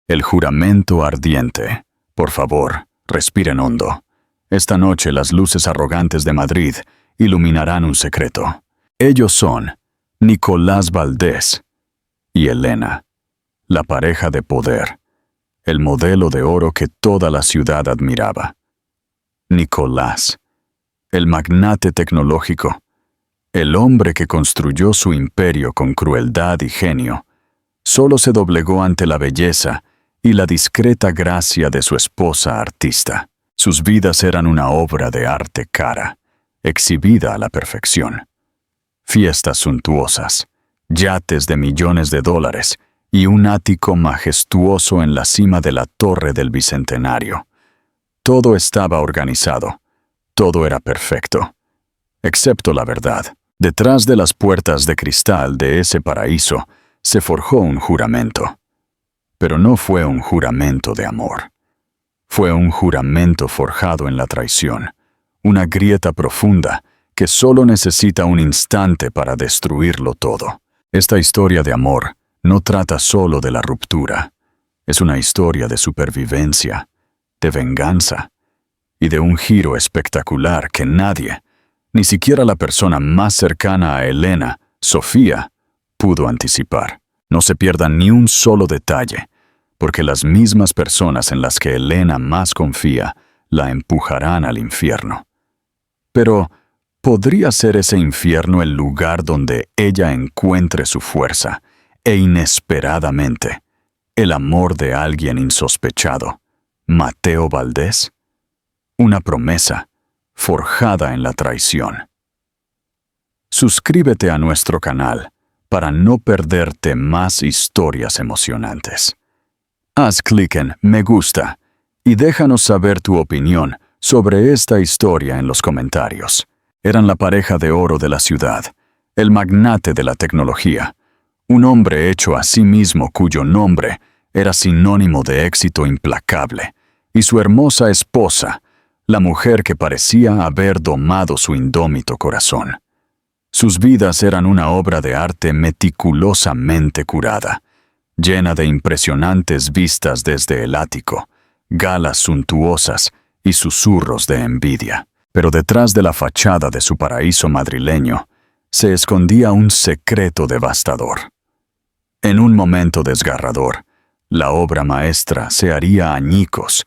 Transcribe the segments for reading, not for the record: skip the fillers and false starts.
El juramento ardiente. Por favor, respiren hondo. Esta noche las luces arrogantes de Madrid iluminarán un secreto. Ellos son Nicolás Valdés y Elena, la pareja de poder, el modelo de oro que toda la ciudad admiraba. Nicolás, el magnate tecnológico, el hombre que construyó su imperio con crueldad y genio, solo se doblegó ante la belleza y la discreta gracia de su esposa artista. Sus vidas eran una obra de arte cara, exhibida a la perfección. Fiestas suntuosas, yates de millones de dólares y un ático majestuoso en la cima de la Torre del Bicentenario. Todo estaba organizado, todo era perfecto, excepto la verdad. Detrás de las puertas de cristal de ese paraíso se forjó un juramento. Pero no fue un juramento de amor. Fue un juramento forjado en la traición, una grieta profunda que solo necesita un instante para destruirlo todo. Esta historia de amor no trata solo de la ruptura. Es una historia de supervivencia, de venganza y de un giro espectacular que nadie, ni siquiera la persona más cercana a Elena, Sofía, pudo anticipar. No se pierdan ni un solo detalle, porque las mismas personas en las que Elena más confía la empujarán al infierno. Pero, ¿podría ser ese infierno el lugar donde ella encuentre su fuerza e inesperadamente el amor de alguien insospechado, Mateo Valdés? Una promesa forjada en la traición. Suscríbete a nuestro canal para no perderte más historias emocionantes. Haz clic en me gusta y déjanos saber tu opinión sobre esta historia en los comentarios. Eran la pareja de oro de la ciudad, el magnate de la tecnología, un hombre hecho a sí mismo cuyo nombre era sinónimo de éxito implacable, y su hermosa esposa, la mujer que parecía haber domado su indómito corazón. Sus vidas eran una obra de arte meticulosamente curada, llena de impresionantes vistas desde el ático, galas suntuosas y susurros de envidia. Pero detrás de la fachada de su paraíso madrileño se escondía un secreto devastador. En un momento desgarrador, la obra maestra se haría añicos,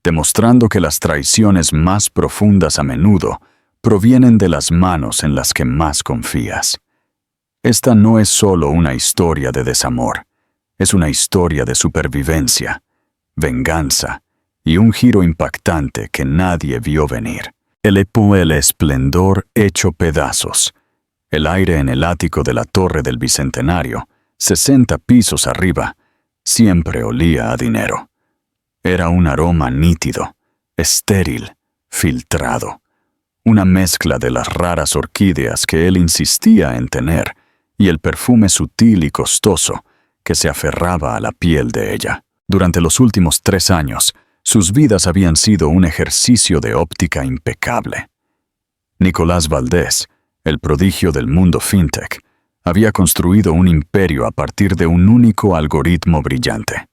demostrando que las traiciones más profundas a menudo provienen de las manos en las que más confías. Esta no es solo una historia de desamor, es una historia de supervivencia, venganza y un giro impactante que nadie vio venir. El esplendor hecho pedazos. El aire en el ático de la Torre del Bicentenario, 60 pisos arriba, siempre olía a dinero. Era un aroma nítido, estéril, filtrado. Una mezcla de las raras orquídeas que él insistía en tener y el perfume sutil y costoso que se aferraba a la piel de ella. Durante los últimos 3 años, sus vidas habían sido un ejercicio de óptica impecable. Nicolás Valdés, el prodigio del mundo fintech, había construido un imperio a partir de un único algoritmo brillante.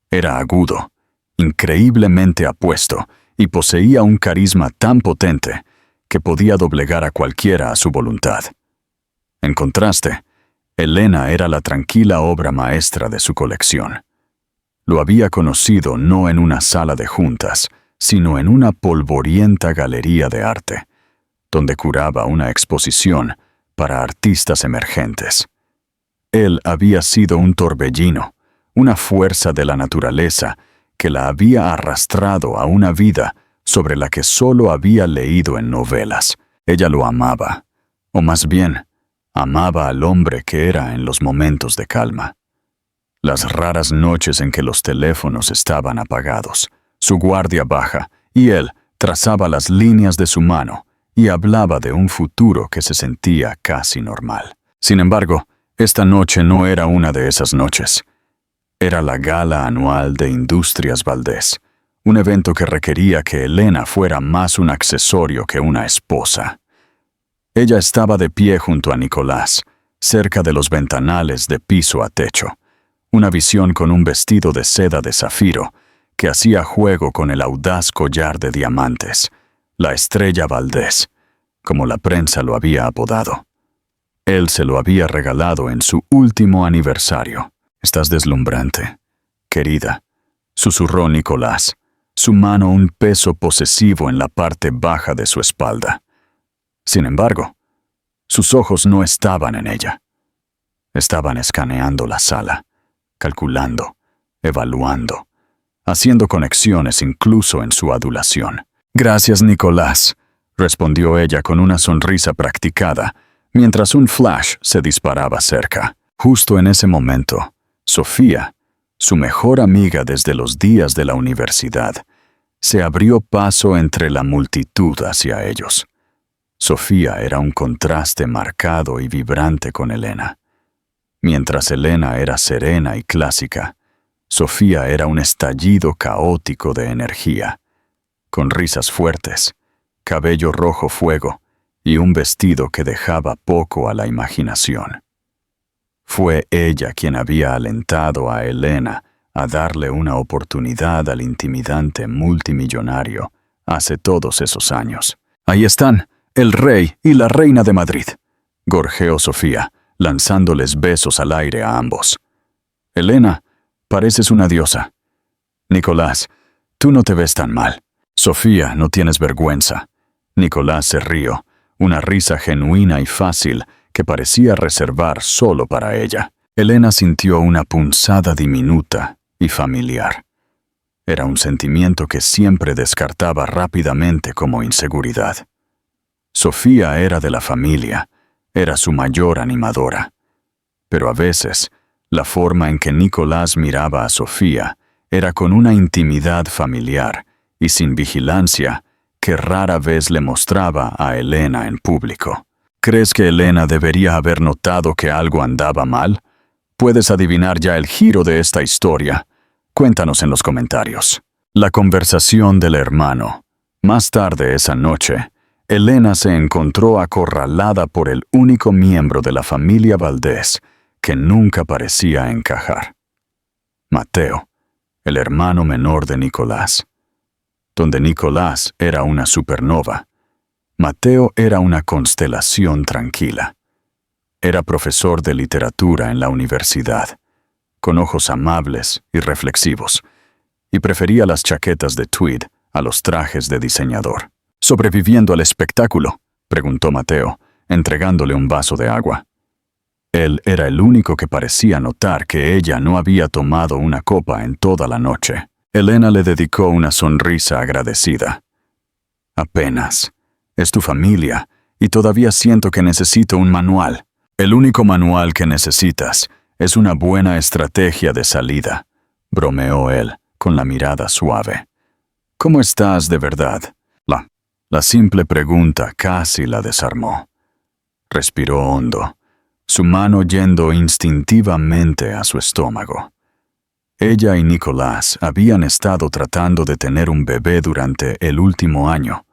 Era agudo, increíblemente apuesto y poseía un carisma tan potente que podía doblegar a cualquiera a su voluntad. En contraste, Elena era la tranquila obra maestra de su colección. Lo había conocido no en una sala de juntas, sino en una polvorienta galería de arte, donde curaba una exposición para artistas emergentes. Él había sido un torbellino, una fuerza de la naturaleza que la había arrastrado a una vida sobre la que solo había leído en novelas. Ella lo amaba, o más bien, amaba al hombre que era en los momentos de calma. Las raras noches en que los teléfonos estaban apagados, su guardia baja, y él trazaba las líneas de su mano y hablaba de un futuro que se sentía casi normal. Sin embargo, esta noche no era una de esas noches. Era la gala anual de Industrias Valdés, un evento que requería que Elena fuera más un accesorio que una esposa. Ella estaba de pie junto a Nicolás, cerca de los ventanales de piso a techo, una visión con un vestido de seda de zafiro que hacía juego con el audaz collar de diamantes, la Estrella Valdés, como la prensa lo había apodado. Él se lo había regalado en su último aniversario. «Estás deslumbrante, querida», susurró Nicolás, su mano un peso posesivo en la parte baja de su espalda. Sin embargo, sus ojos no estaban en ella. Estaban escaneando la sala, calculando, evaluando, haciendo conexiones incluso en su adulación. «Gracias, Nicolás», respondió ella con una sonrisa practicada, mientras un flash se disparaba cerca. Justo en ese momento, Sofía, su mejor amiga desde los días de la universidad, se abrió paso entre la multitud hacia ellos. Sofía era un contraste marcado y vibrante con Elena. Mientras Elena era serena y clásica, Sofía era un estallido caótico de energía, con risas fuertes, cabello rojo fuego y un vestido que dejaba poco a la imaginación. Fue ella quien había alentado a Elena a darle una oportunidad al intimidante multimillonario hace todos esos años. «Ahí están, el rey y la reina de Madrid», gorjeó Sofía, lanzándoles besos al aire a ambos. «Elena, pareces una diosa. Nicolás, tú no te ves tan mal. Sofía, no tienes vergüenza». Nicolás se rió, una risa genuina y fácil que parecía reservar solo para ella. Elena sintió una punzada diminuta y familiar. Era un sentimiento que siempre descartaba rápidamente como inseguridad. Sofía era de la familia, era su mayor animadora. Pero a veces, la forma en que Nicolás miraba a Sofía era con una intimidad familiar y sin vigilancia que rara vez le mostraba a Elena en público. ¿Crees que Elena debería haber notado que algo andaba mal? ¿Puedes adivinar ya el giro de esta historia? Cuéntanos en los comentarios. La conversación del hermano. Más tarde esa noche, Elena se encontró acorralada por el único miembro de la familia Valdés que nunca parecía encajar. Mateo, el hermano menor de Nicolás. Donde Nicolás era una supernova, Mateo era una constelación tranquila. Era profesor de literatura en la universidad, con ojos amables y reflexivos, y prefería las chaquetas de tweed a los trajes de diseñador. «¿Sobreviviendo al espectáculo?», preguntó Mateo, entregándole un vaso de agua. Él era el único que parecía notar que ella no había tomado una copa en toda la noche. Elena le dedicó una sonrisa agradecida. «Apenas. Es tu familia, y todavía siento que necesito un manual. El único manual que necesitas es una buena estrategia de salida», bromeó él, con la mirada suave. «¿Cómo estás de verdad?». La simple pregunta casi la desarmó. Respiró hondo, su mano yendo instintivamente a su estómago. Ella y Nicolás habían estado tratando de tener un bebé durante el último año,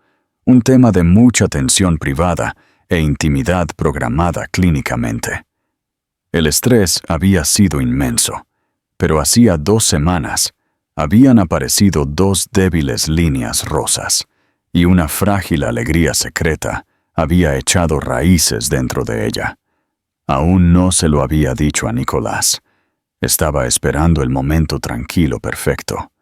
un tema de mucha tensión privada e intimidad programada clínicamente. El estrés había sido inmenso, pero hacía 2 semanas habían aparecido 2 débiles líneas rosas, y una frágil alegría secreta había echado raíces dentro de ella. Aún no se lo había dicho a Nicolás. Estaba esperando el momento tranquilo perfecto,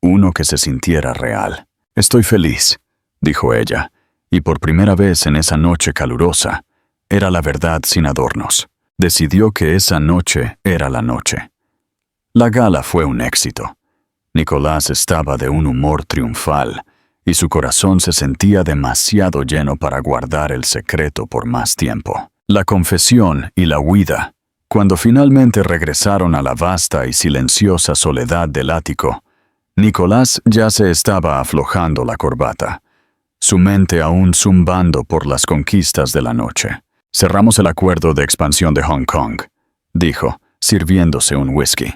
uno que se sintiera real. «Estoy feliz», dijo ella, y por primera vez en esa noche calurosa, era la verdad sin adornos. Decidió que esa noche era la noche. La gala fue un éxito. Nicolás estaba de un humor triunfal, y su corazón se sentía demasiado lleno para guardar el secreto por más tiempo. La confesión y la huida. Cuando finalmente regresaron a la vasta y silenciosa soledad del ático, Nicolás ya se estaba aflojando la corbata, su mente aún zumbando por las conquistas de la noche. «Cerramos el acuerdo de expansión de Hong Kong», dijo, sirviéndose un whisky.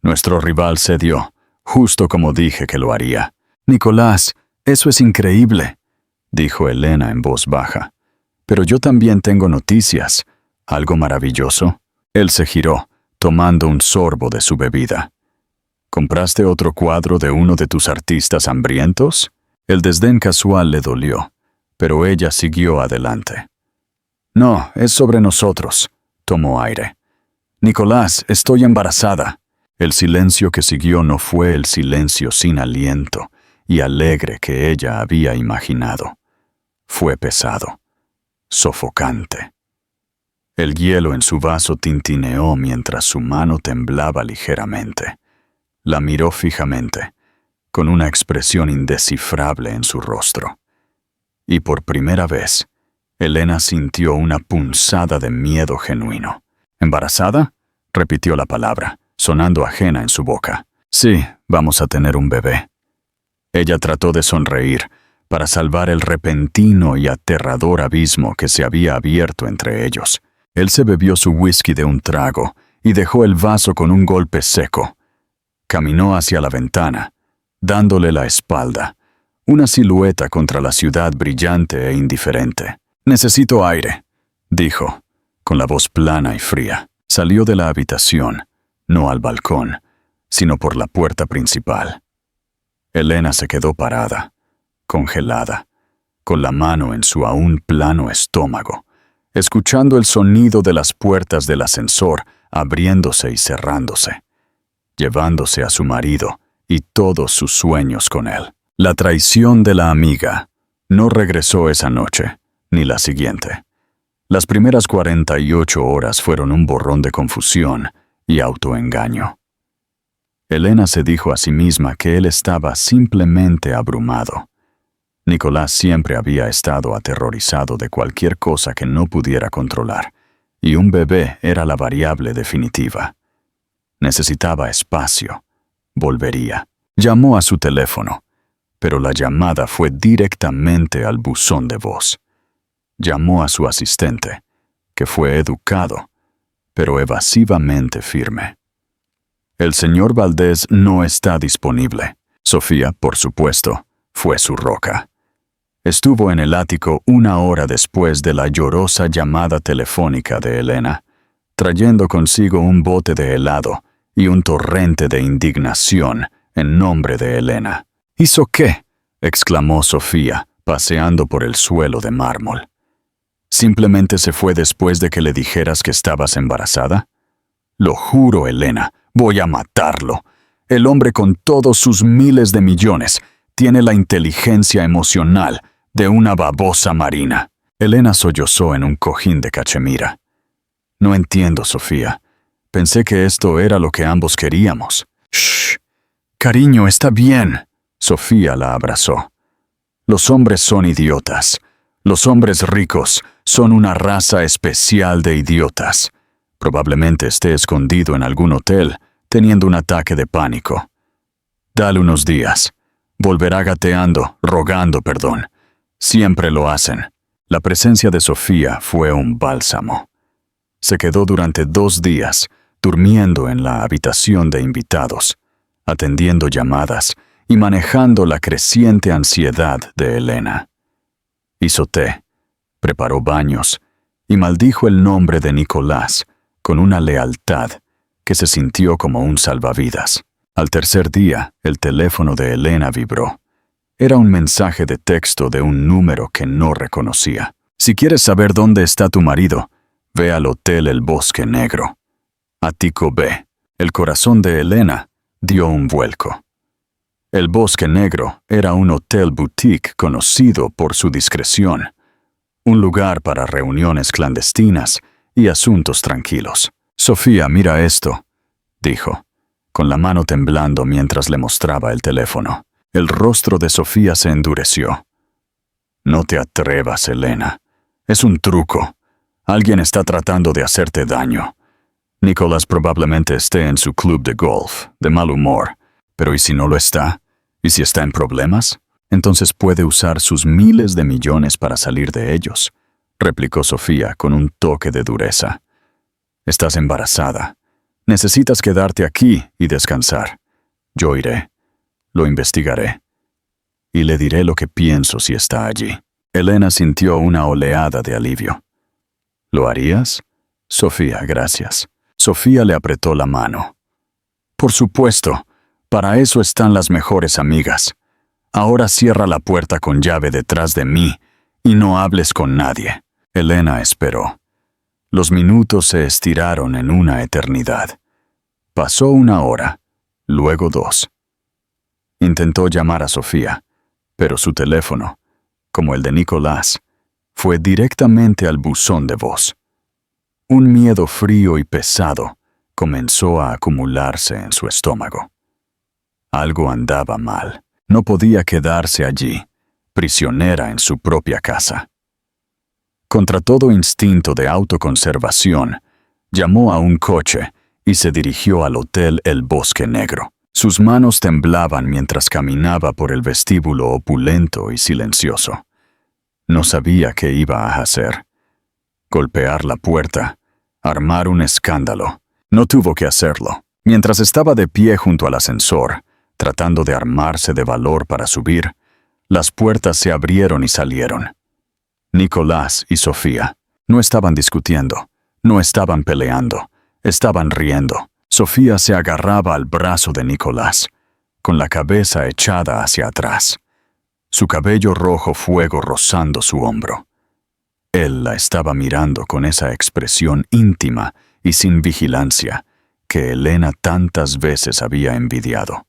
«Nuestro rival cedió, justo como dije que lo haría». «Nicolás, eso es increíble», dijo Elena en voz baja. «Pero yo también tengo noticias. ¿Algo maravilloso?». Él se giró, tomando un sorbo de su bebida. ¿Compraste otro cuadro de uno de tus artistas hambrientos? El desdén casual le dolió, pero ella siguió adelante. No, es sobre nosotros. Tomó aire. Nicolás, estoy embarazada. El silencio que siguió no fue el silencio sin aliento y alegre que ella había imaginado. Fue pesado, sofocante. El hielo en su vaso tintineó mientras su mano temblaba ligeramente. La miró fijamente, con una expresión indescifrable en su rostro. Y por primera vez, Elena sintió una punzada de miedo genuino. ¿Embarazada? Repitió la palabra, sonando ajena en su boca. Sí, vamos a tener un bebé. Ella trató de sonreír para salvar el repentino y aterrador abismo que se había abierto entre ellos. Él se bebió su whisky de un trago y dejó el vaso con un golpe seco. Caminó hacia la ventana, dándole la espalda, una silueta contra la ciudad brillante e indiferente. «Necesito aire», dijo, con la voz plana y fría. Salió de la habitación, no al balcón, sino por la puerta principal. Elena se quedó parada, congelada, con la mano en su aún plano estómago, escuchando el sonido de las puertas del ascensor abriéndose y cerrándose, llevándose a su marido y todos sus sueños con él. La traición de la amiga no regresó esa noche, ni la siguiente. Las primeras 48 horas fueron un borrón de confusión y autoengaño. Elena se dijo a sí misma que él estaba simplemente abrumado. Nicolás siempre había estado aterrorizado de cualquier cosa que no pudiera controlar, y un bebé era la variable definitiva. Necesitaba espacio. Volvería. Llamó a su teléfono, pero la llamada fue directamente al buzón de voz. Llamó a su asistente, que fue educado, pero evasivamente firme. El señor Valdés no está disponible. Sofía, por supuesto, fue su roca. Estuvo en el ático 1 hora después de la llorosa llamada telefónica de Elena, trayendo consigo un bote de helado y un torrente de indignación en nombre de Elena. ¿Hizo qué?, exclamó Sofía, paseando por el suelo de mármol. ¿Simplemente se fue después de que le dijeras que estabas embarazada? Lo juro, Elena, voy a matarlo. El hombre con todos sus miles de millones tiene la inteligencia emocional de una babosa marina. Elena sollozó en un cojín de cachemira. No entiendo, Sofía. Pensé que esto era lo que ambos queríamos. Shh. Cariño, está bien. Sofía la abrazó. Los hombres son idiotas. Los hombres ricos son una raza especial de idiotas. Probablemente esté escondido en algún hotel, teniendo un ataque de pánico. Dale unos días. Volverá gateando, rogando perdón. Siempre lo hacen. La presencia de Sofía fue un bálsamo. Se quedó durante 2 días, durmiendo en la habitación de invitados, atendiendo llamadas y manejando la creciente ansiedad de Elena. Hizo té, preparó baños y maldijo el nombre de Nicolás con una lealtad que se sintió como un salvavidas. Al tercer día, el teléfono de Elena vibró. Era un mensaje de texto de un número que no reconocía. Si quieres saber dónde está tu marido, ve al Hotel El Bosque Negro. Ático B. El corazón de Elena dio un vuelco. El Bosque Negro era un hotel boutique conocido por su discreción, un lugar para reuniones clandestinas y asuntos tranquilos. Sofía, mira esto, dijo, con la mano temblando mientras le mostraba el teléfono. El rostro de Sofía se endureció. No te atrevas, Elena. Es un truco. Alguien está tratando de hacerte daño. Nicolás probablemente esté en su club de golf, de mal humor. Pero ¿y si no lo está? ¿Y si está en problemas? Entonces puede usar sus miles de millones para salir de ellos, replicó Sofía con un toque de dureza. Estás embarazada. Necesitas quedarte aquí y descansar. Yo iré. Lo investigaré. Y le diré lo que pienso si está allí. Elena sintió una oleada de alivio. ¿Lo harías? Sofía, gracias. Sofía le apretó la mano. Por supuesto, para eso están las mejores amigas. Ahora cierra la puerta con llave detrás de mí y no hables con nadie. Elena esperó. Los minutos se estiraron en una eternidad. Pasó 1 hora, luego 2. Intentó llamar a Sofía, pero su teléfono, como el de Nicolás, fue directamente al buzón de voz. Un miedo frío y pesado comenzó a acumularse en su estómago. Algo andaba mal. No podía quedarse allí, prisionera en su propia casa. Contra todo instinto de autoconservación, llamó a un coche y se dirigió al hotel El Bosque Negro. Sus manos temblaban mientras caminaba por el vestíbulo opulento y silencioso. No sabía qué iba a hacer. Golpear la puerta, armar un escándalo. No tuvo que hacerlo. Mientras estaba de pie junto al ascensor, tratando de armarse de valor para subir, las puertas se abrieron y salieron. Nicolás y Sofía no estaban discutiendo, no estaban peleando, estaban riendo. Sofía se agarraba al brazo de Nicolás, con la cabeza echada hacia atrás, su cabello rojo fuego rozando su hombro. Él la estaba mirando con esa expresión íntima y sin vigilancia que Elena tantas veces había envidiado,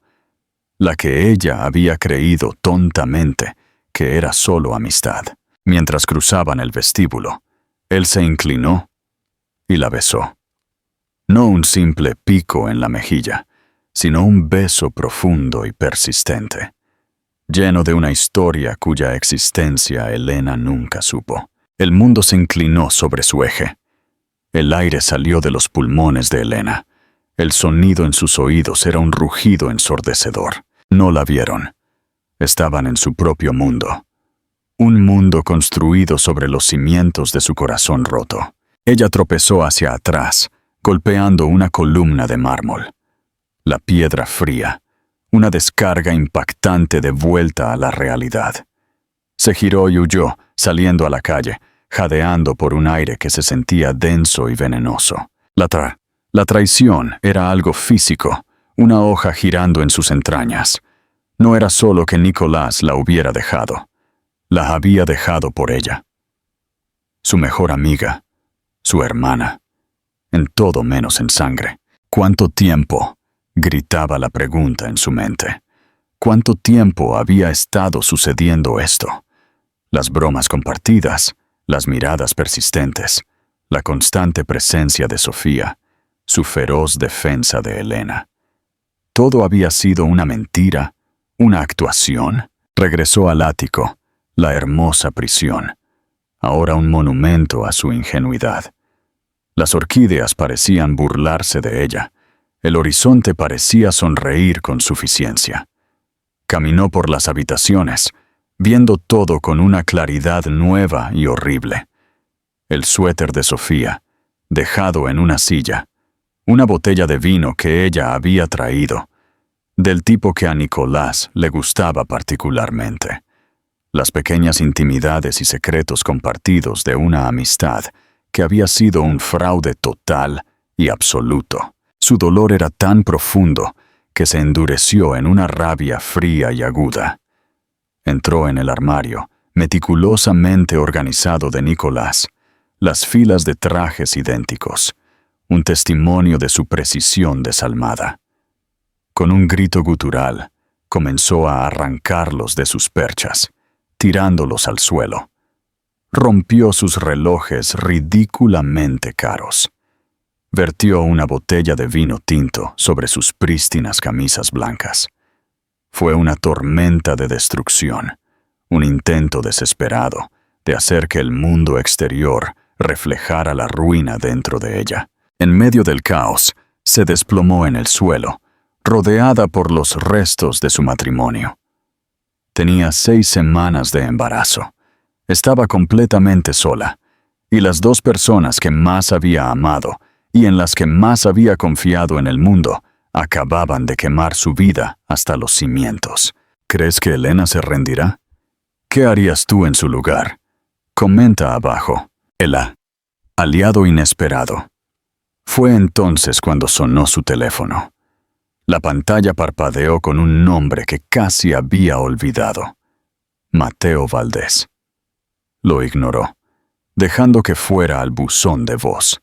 la que ella había creído tontamente que era solo amistad. Mientras cruzaban el vestíbulo, él se inclinó y la besó. No un simple pico en la mejilla, sino un beso profundo y persistente, lleno de una historia cuya existencia Elena nunca supo. El mundo se inclinó sobre su eje. El aire salió de los pulmones de Elena. El sonido en sus oídos era un rugido ensordecedor. No la vieron. Estaban en su propio mundo. Un mundo construido sobre los cimientos de su corazón roto. Ella tropezó hacia atrás, golpeando una columna de mármol. La piedra fría, una descarga impactante de vuelta a la realidad. Se giró y huyó, saliendo a la calle, jadeando por un aire que se sentía denso y venenoso. La traición era algo físico, una hoja girando en sus entrañas. No era solo que Nicolás la hubiera dejado, la había dejado por ella. Su mejor amiga, su hermana, en todo menos en sangre. ¿Cuánto tiempo?, gritaba la pregunta en su mente. ¿Cuánto tiempo había estado sucediendo esto? Las bromas compartidas, las miradas persistentes, la constante presencia de Sofía, su feroz defensa de Elena. ¿Todo había sido una mentira, una actuación? Regresó al ático, la hermosa prisión, ahora un monumento a su ingenuidad. Las orquídeas parecían burlarse de ella, el horizonte parecía sonreír con suficiencia. Caminó por las habitaciones, viendo todo con una claridad nueva y horrible. El suéter de Sofía, dejado en una silla, una botella de vino que ella había traído, del tipo que a Nicolás le gustaba particularmente. Las pequeñas intimidades y secretos compartidos de una amistad que había sido un fraude total y absoluto. Su dolor era tan profundo que se endureció en una rabia fría y aguda. Entró en el armario, meticulosamente organizado de Nicolás, las filas de trajes idénticos, un testimonio de su precisión desalmada. Con un grito gutural, comenzó a arrancarlos de sus perchas, tirándolos al suelo. Rompió sus relojes ridículamente caros. Vertió una botella de vino tinto sobre sus prístinas camisas blancas. Fue una tormenta de destrucción, un intento desesperado de hacer que el mundo exterior reflejara la ruina dentro de ella. En medio del caos, se desplomó en el suelo, rodeada por los restos de su matrimonio. Tenía 6 semanas de embarazo. Estaba completamente sola, y las 2 personas que más había amado y en las que más había confiado en el mundo acababan de quemar su vida hasta los cimientos. ¿Crees que Elena se rendirá? ¿Qué harías tú en su lugar? Comenta abajo. Ela. Aliado inesperado. Fue entonces cuando sonó su teléfono. La pantalla parpadeó con un nombre que casi había olvidado: Mateo Valdés. Lo ignoró, dejando que fuera al buzón de voz.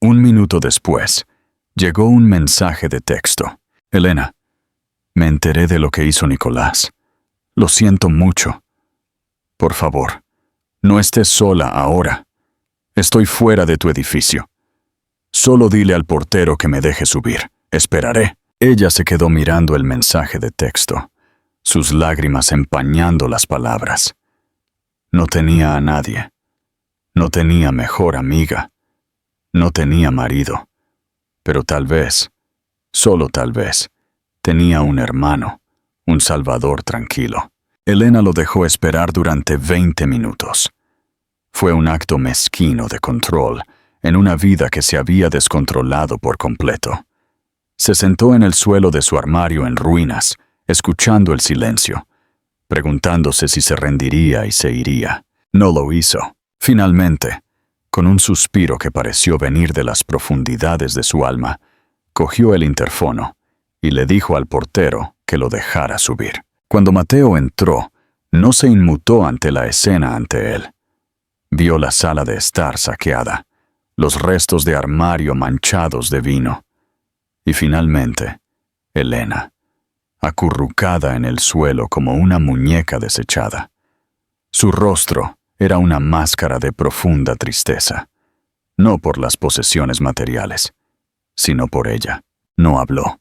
Un minuto después, llegó un mensaje de texto. Elena, me enteré de lo que hizo Nicolás. Lo siento mucho. Por favor, no estés sola ahora. Estoy fuera de tu edificio. Solo dile al portero que me deje subir. Esperaré. Ella se quedó mirando el mensaje de texto, sus lágrimas empañando las palabras. No tenía a nadie. No tenía mejor amiga. No tenía marido. Pero tal vez, solo tal vez, tenía un hermano, un Salvador tranquilo. Elena lo dejó esperar durante 20 minutos. Fue un acto mezquino de control en una vida que se había descontrolado por completo. Se sentó en el suelo de su armario en ruinas, escuchando el silencio, preguntándose si se rendiría y se iría. No lo hizo. Finalmente, con un suspiro que pareció venir de las profundidades de su alma, cogió el interfono y le dijo al portero que lo dejara subir. Cuando Mateo entró, no se inmutó ante la escena ante él. Vio la sala de estar saqueada, los restos de armario manchados de vino. Y finalmente, Elena, acurrucada en el suelo como una muñeca desechada. Su rostro era una máscara de profunda tristeza, no por las posesiones materiales, sino por ella. No habló.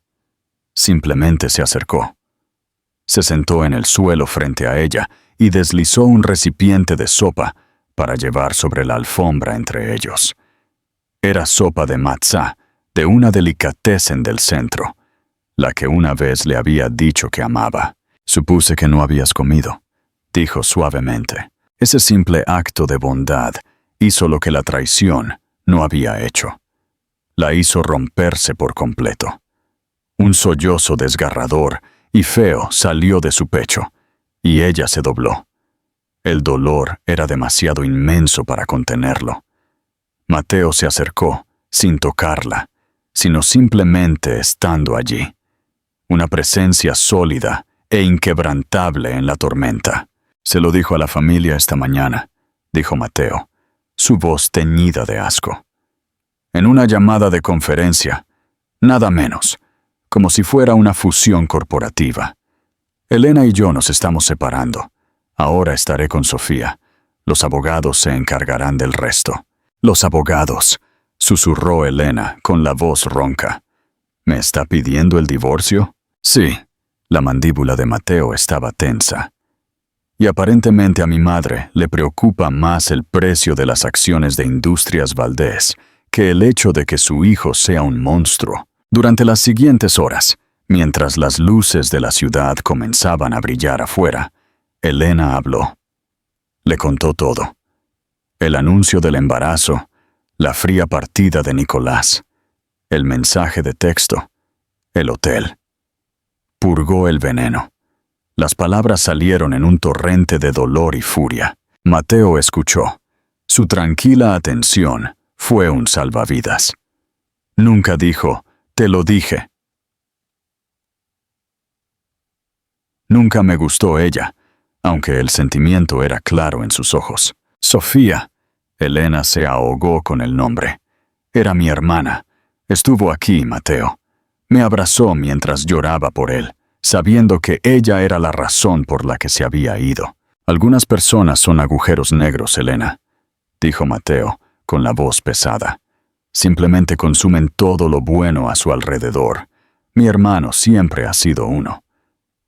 Simplemente se acercó. Se sentó en el suelo frente a ella y deslizó un recipiente de sopa para llevar sobre la alfombra entre ellos. Era sopa de matzá, de una delicatessen del centro, la que una vez le había dicho que amaba. Supuse que no habías comido, dijo suavemente. Ese simple acto de bondad hizo lo que la traición no había hecho. La hizo romperse por completo. Un sollozo desgarrador y feo salió de su pecho, y ella se dobló. El dolor era demasiado inmenso para contenerlo. Mateo se acercó, sin tocarla, sino simplemente estando allí. Una presencia sólida e inquebrantable en la tormenta. Se lo dijo a la familia esta mañana, dijo Mateo, su voz teñida de asco. En una llamada de conferencia, nada menos, como si fuera una fusión corporativa. Elena y yo nos estamos separando. Ahora estaré con Sofía. Los abogados se encargarán del resto. Los abogados, susurró Elena con la voz ronca. ¿Me está pidiendo el divorcio? Sí. La mandíbula de Mateo estaba tensa. Y aparentemente a mi madre le preocupa más el precio de las acciones de Industrias Valdés que el hecho de que su hijo sea un monstruo. Durante las siguientes horas, mientras las luces de la ciudad comenzaban a brillar afuera, Elena habló. Le contó todo. El anuncio del embarazo, la fría partida de Nicolás, el mensaje de texto, el hotel. Purgó el veneno. Las palabras salieron en un torrente de dolor y furia. Mateo escuchó. Su tranquila atención fue un salvavidas. Nunca dijo, te lo dije. Nunca me gustó ella, aunque el sentimiento era claro en sus ojos. Sofía. Elena se ahogó con el nombre. Era mi hermana. Estuvo aquí, Mateo. Me abrazó mientras lloraba por él, sabiendo que ella era la razón por la que se había ido. Algunas personas son agujeros negros, Elena, dijo Mateo, con la voz pesada. Simplemente consumen todo lo bueno a su alrededor. Mi hermano siempre ha sido uno.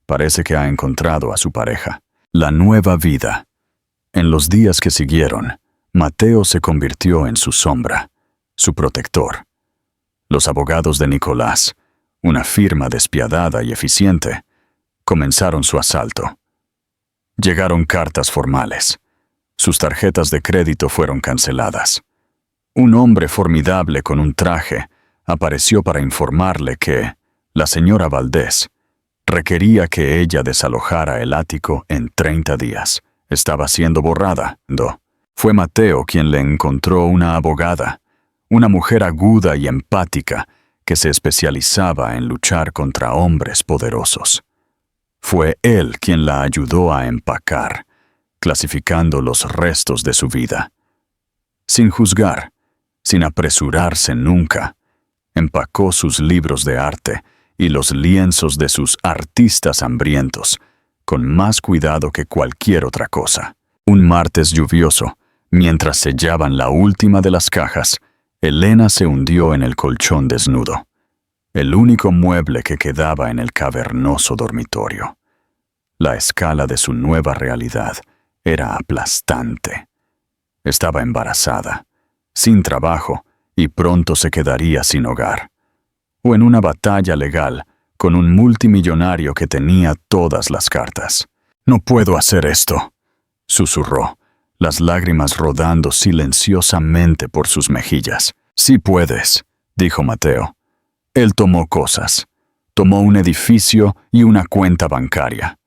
Parece que ha encontrado a su pareja. La nueva vida. En los días que siguieron, Mateo se convirtió en su sombra, su protector. Los abogados de Nicolás, una firma despiadada y eficiente, comenzaron su asalto. Llegaron cartas formales. Sus tarjetas de crédito fueron canceladas. Un hombre formidable con un traje apareció para informarle que la señora Valdés requería que ella desalojara el ático en 30 días. Estaba siendo borrada. Fue Mateo quien le encontró una abogada, una mujer aguda y empática que se especializaba en luchar contra hombres poderosos. Fue él quien la ayudó a empacar, clasificando los restos de su vida. Sin juzgar, sin apresurarse nunca, empacó sus libros de arte y los lienzos de sus artistas hambrientos, con más cuidado que cualquier otra cosa. Un martes lluvioso, mientras sellaban la última de las cajas, Elena se hundió en el colchón desnudo, el único mueble que quedaba en el cavernoso dormitorio. La escala de su nueva realidad era aplastante. Estaba embarazada, sin trabajo, y pronto se quedaría sin hogar. O en una batalla legal con un multimillonario que tenía todas las cartas. «No puedo hacer esto», susurró, las lágrimas rodando silenciosamente por sus mejillas. «Sí puedes», dijo Mateo. Él tomó cosas. Tomó un edificio y una cuenta bancaria.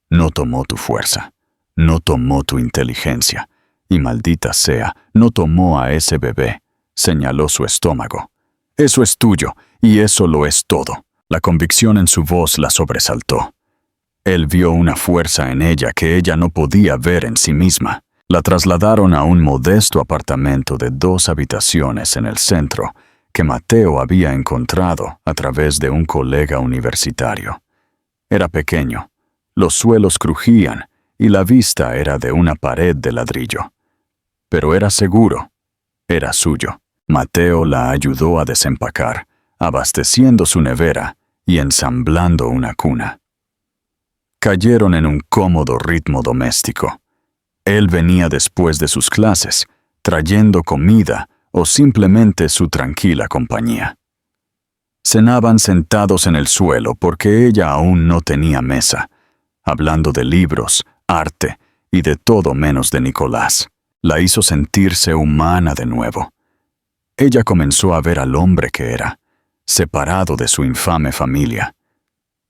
No tomó tu fuerza. No tomó tu inteligencia. Y maldita sea, no tomó a ese bebé. Señaló su estómago. Eso es tuyo, y eso lo es todo. La convicción en su voz la sobresaltó. Él vio una fuerza en ella que ella no podía ver en sí misma. La trasladaron a un modesto apartamento de 2 habitaciones en el centro, que Mateo había encontrado a través de un colega universitario. Era pequeño, los suelos crujían y la vista era de una pared de ladrillo. Pero era seguro, era suyo. Mateo la ayudó a desempacar, abasteciendo su nevera y ensamblando una cuna. Cayeron en un cómodo ritmo doméstico. Él venía después de sus clases, trayendo comida o simplemente su tranquila compañía. Cenaban sentados en el suelo porque ella aún no tenía mesa, hablando de libros, arte y de todo menos de Nicolás. La hizo sentirse humana de nuevo. Ella comenzó a ver al hombre que era, separado de su infame familia.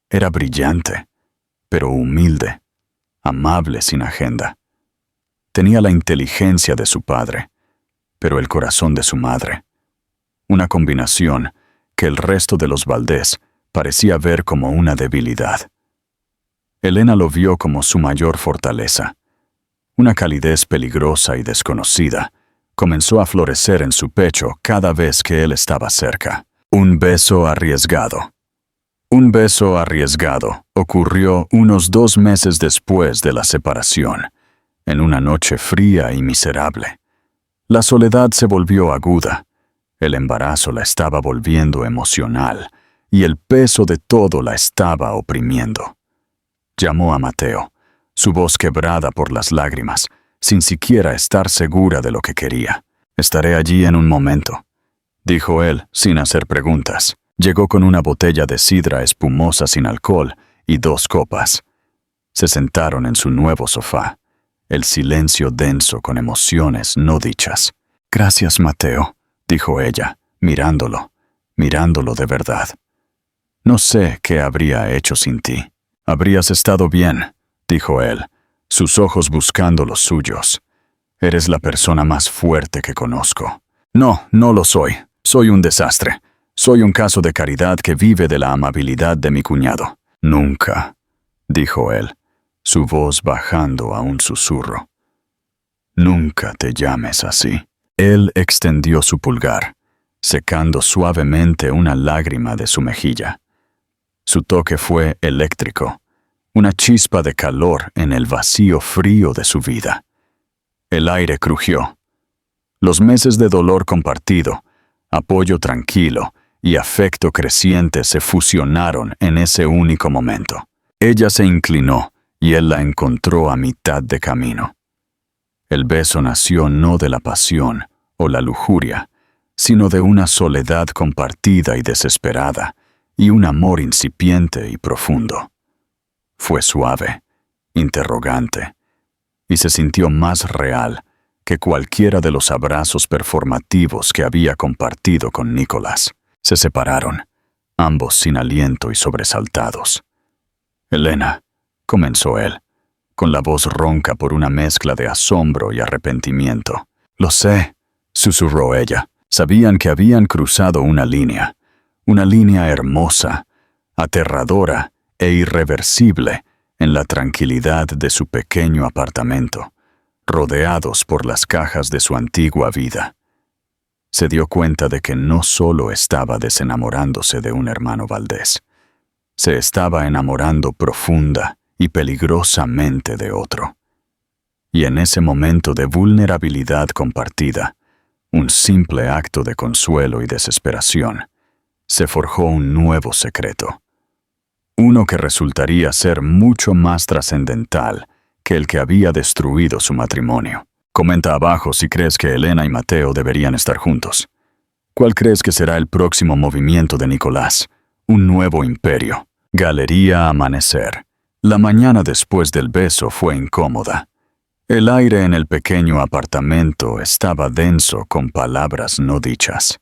Era brillante, pero humilde, amable sin agenda. Tenía la inteligencia de su padre, pero el corazón de su madre. Una combinación que el resto de los Valdés parecía ver como una debilidad. Elena lo vio como su mayor fortaleza. Una calidez peligrosa y desconocida comenzó a florecer en su pecho cada vez que él estaba cerca. Un beso arriesgado. Un beso arriesgado ocurrió unos 2 meses después de la separación, en una noche fría y miserable. La soledad se volvió aguda, el embarazo la estaba volviendo emocional y el peso de todo la estaba oprimiendo. Llamó a Mateo, su voz quebrada por las lágrimas, sin siquiera estar segura de lo que quería. «Estaré allí en un momento», dijo él sin hacer preguntas. Llegó con una botella de sidra espumosa sin alcohol y 2 copas. Se sentaron en su nuevo sofá, el silencio denso con emociones no dichas. «Gracias, Mateo», dijo ella, mirándolo de verdad. «No sé qué habría hecho sin ti». «Habrías estado bien», dijo él, sus ojos buscando los suyos. «Eres la persona más fuerte que conozco». «No, no lo soy. Soy un desastre. Soy un caso de caridad que vive de la amabilidad de mi cuñado». «Nunca», dijo él, su voz bajando a un susurro. «Nunca te llames así». Él extendió su pulgar, secando suavemente una lágrima de su mejilla. Su toque fue eléctrico, una chispa de calor en el vacío frío de su vida. El aire crujió. Los meses de dolor compartido, apoyo tranquilo y afecto creciente se fusionaron en ese único momento. Ella se inclinó y él la encontró a mitad de camino. El beso nació no de la pasión o la lujuria, sino de una soledad compartida y desesperada, y un amor incipiente y profundo. Fue suave, interrogante, y se sintió más real que cualquiera de los abrazos performativos que había compartido con Nicolás. Se separaron, ambos sin aliento y sobresaltados. «Elena», comenzó él, con la voz ronca por una mezcla de asombro y arrepentimiento. «Lo sé», susurró ella. Sabían que habían cruzado una línea hermosa, aterradora e irreversible en la tranquilidad de su pequeño apartamento, rodeados por las cajas de su antigua vida. Se dio cuenta de que no solo estaba desenamorándose de un hermano Valdés, se estaba enamorando profunda y peligrosamente de otro. Y en ese momento de vulnerabilidad compartida, un simple acto de consuelo y desesperación, se forjó un nuevo secreto. Uno que resultaría ser mucho más trascendental que el que había destruido su matrimonio. Comenta abajo si crees que Elena y Mateo deberían estar juntos. ¿Cuál crees que será el próximo movimiento de Nicolás? Un nuevo imperio. Galería Amanecer. La mañana después del beso fue incómoda. El aire en el pequeño apartamento estaba denso con palabras no dichas.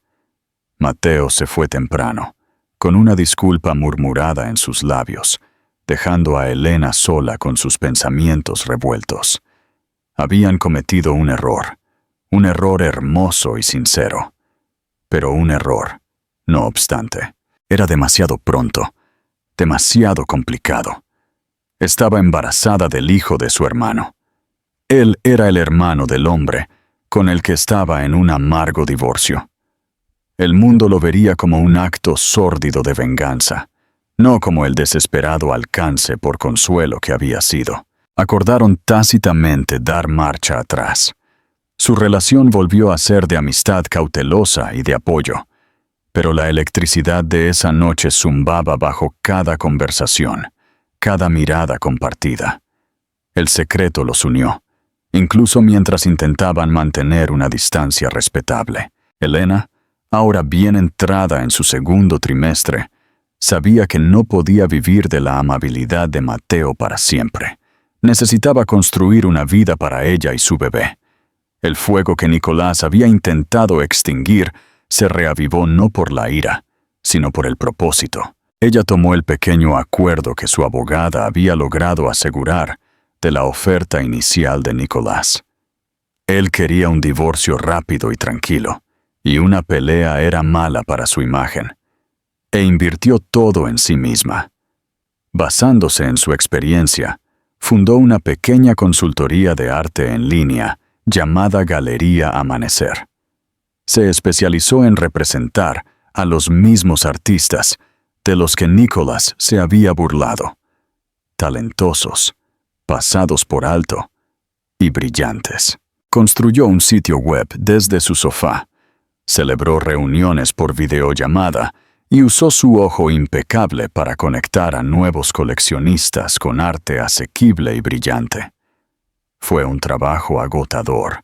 Mateo se fue temprano, con una disculpa murmurada en sus labios, dejando a Elena sola con sus pensamientos revueltos. Habían cometido un error hermoso y sincero. Pero un error, no obstante, era demasiado pronto, demasiado complicado. Estaba embarazada del hijo de su hermano. Él era el hermano del hombre, con el que estaba en un amargo divorcio. El mundo lo vería como un acto sórdido de venganza, no como el desesperado alcance por consuelo que había sido. Acordaron tácitamente dar marcha atrás. Su relación volvió a ser de amistad cautelosa y de apoyo, pero la electricidad de esa noche zumbaba bajo cada conversación, cada mirada compartida. El secreto los unió, incluso mientras intentaban mantener una distancia respetable. Elena, ahora bien entrada en su segundo trimestre, sabía que no podía vivir de la amabilidad de Mateo para siempre. Necesitaba construir una vida para ella y su bebé. El fuego que Nicolás había intentado extinguir se reavivó no por la ira, sino por el propósito. Ella tomó el pequeño acuerdo que su abogada había logrado asegurar de la oferta inicial de Nicolás. Él quería un divorcio rápido y tranquilo, y una pelea era mala para su imagen, e invirtió todo en sí misma. Basándose en su experiencia, fundó una pequeña consultoría de arte en línea llamada Galería Amanecer. Se especializó en representar a los mismos artistas de los que Nicolás se había burlado, talentosos, pasados por alto y brillantes. Construyó un sitio web desde su sofá, celebró reuniones por videollamada y usó su ojo impecable para conectar a nuevos coleccionistas con arte asequible y brillante. Fue un trabajo agotador,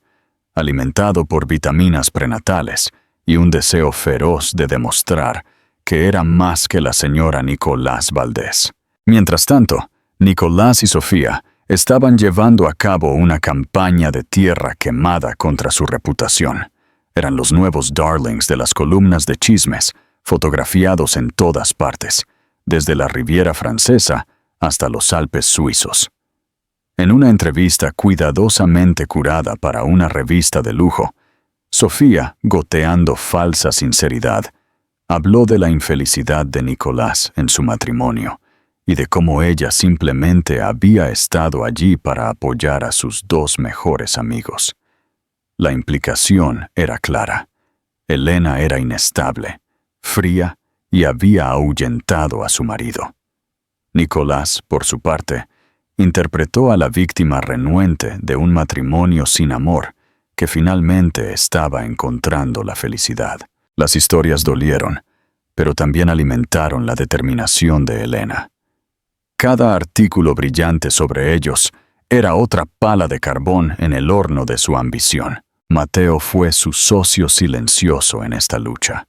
alimentado por vitaminas prenatales y un deseo feroz de demostrar que era más que la señora Nicolás Valdés. Mientras tanto, Nicolás y Sofía estaban llevando a cabo una campaña de tierra quemada contra su reputación. Eran los nuevos darlings de las columnas de chismes, fotografiados en todas partes, desde la Riviera Francesa hasta los Alpes suizos. En una entrevista cuidadosamente curada para una revista de lujo, Sofía, goteando falsa sinceridad, habló de la infelicidad de Nicolás en su matrimonio y de cómo ella simplemente había estado allí para apoyar a sus dos mejores amigos. La implicación era clara. Elena era inestable, fría y había ahuyentado a su marido. Nicolás, por su parte, interpretó a la víctima renuente de un matrimonio sin amor que finalmente estaba encontrando la felicidad. Las historias dolieron, pero también alimentaron la determinación de Elena. Cada artículo brillante sobre ellos era otra pala de carbón en el horno de su ambición. Mateo fue su socio silencioso en esta lucha.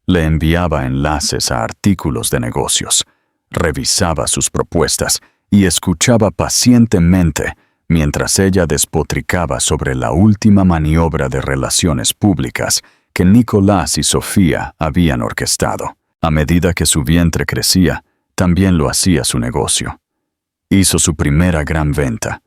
Le enviaba enlaces a artículos de negocios, revisaba sus propuestas y escuchaba pacientemente mientras ella despotricaba sobre la última maniobra de relaciones públicas que Nicolás y Sofía habían orquestado. A medida que su vientre crecía, también lo hacía su negocio. Hizo su primera gran venta,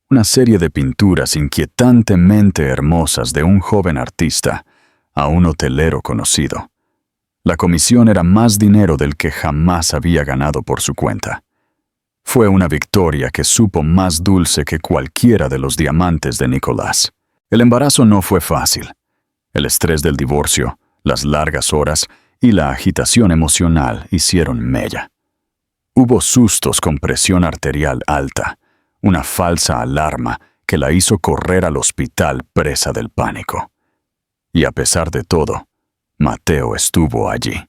una serie de pinturas inquietantemente hermosas de un joven artista a un hotelero conocido. La comisión era más dinero del que jamás había ganado por su cuenta. Fue una victoria que supo más dulce que cualquiera de los diamantes de Nicolás. El embarazo no fue fácil. El estrés del divorcio, las largas horas y la agitación emocional hicieron mella. Hubo sustos con presión arterial alta, una falsa alarma que la hizo correr al hospital presa del pánico. Y a pesar de todo, Mateo estuvo allí.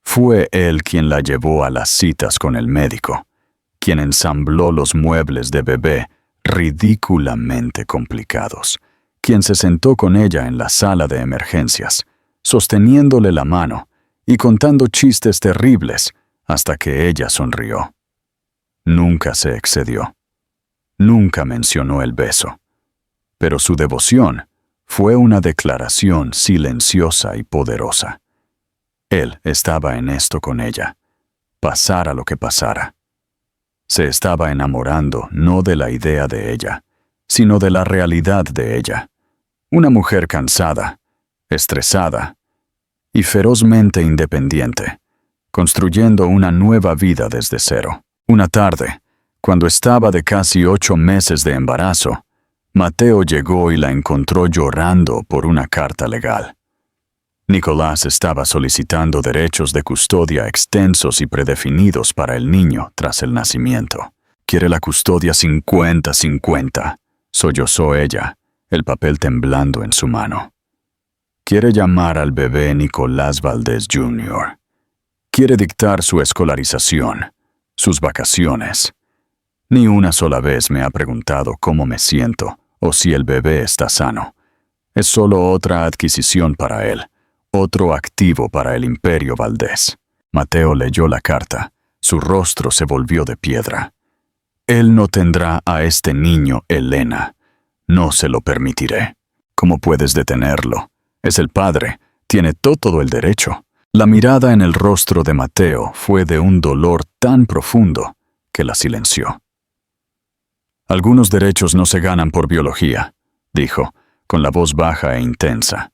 Fue él quien la llevó a las citas con el médico, quien ensambló los muebles de bebé ridículamente complicados, quien se sentó con ella en la sala de emergencias, sosteniéndole la mano y contando chistes terribles hasta que ella sonrió. Nunca se excedió. Nunca mencionó el beso. Pero su devoción fue una declaración silenciosa y poderosa. Él estaba en esto con ella, pasara lo que pasara. Se estaba enamorando no de la idea de ella, sino de la realidad de ella. Una mujer cansada, estresada y ferozmente independiente, construyendo una nueva vida desde cero. Una tarde, cuando estaba de casi 8 meses de embarazo, Mateo llegó y la encontró llorando por una carta legal. Nicolás estaba solicitando derechos de custodia extensos y predefinidos para el niño tras el nacimiento. «Quiere la custodia 50-50», sollozó ella, el papel temblando en su mano. Quiere llamar al bebé Nicolás Valdés Jr. Quiere dictar su escolarización, sus vacaciones. Ni una sola vez me ha preguntado cómo me siento o si el bebé está sano. Es solo otra adquisición para él, otro activo para el imperio Valdés. Mateo leyó la carta. Su rostro se volvió de piedra. Él no tendrá a este niño, Elena. No se lo permitiré. ¿Cómo puedes detenerlo? Es el padre. Tiene todo el derecho. La mirada en el rostro de Mateo fue de un dolor tan profundo que la silenció. «Algunos derechos no se ganan por biología», dijo, con la voz baja e intensa.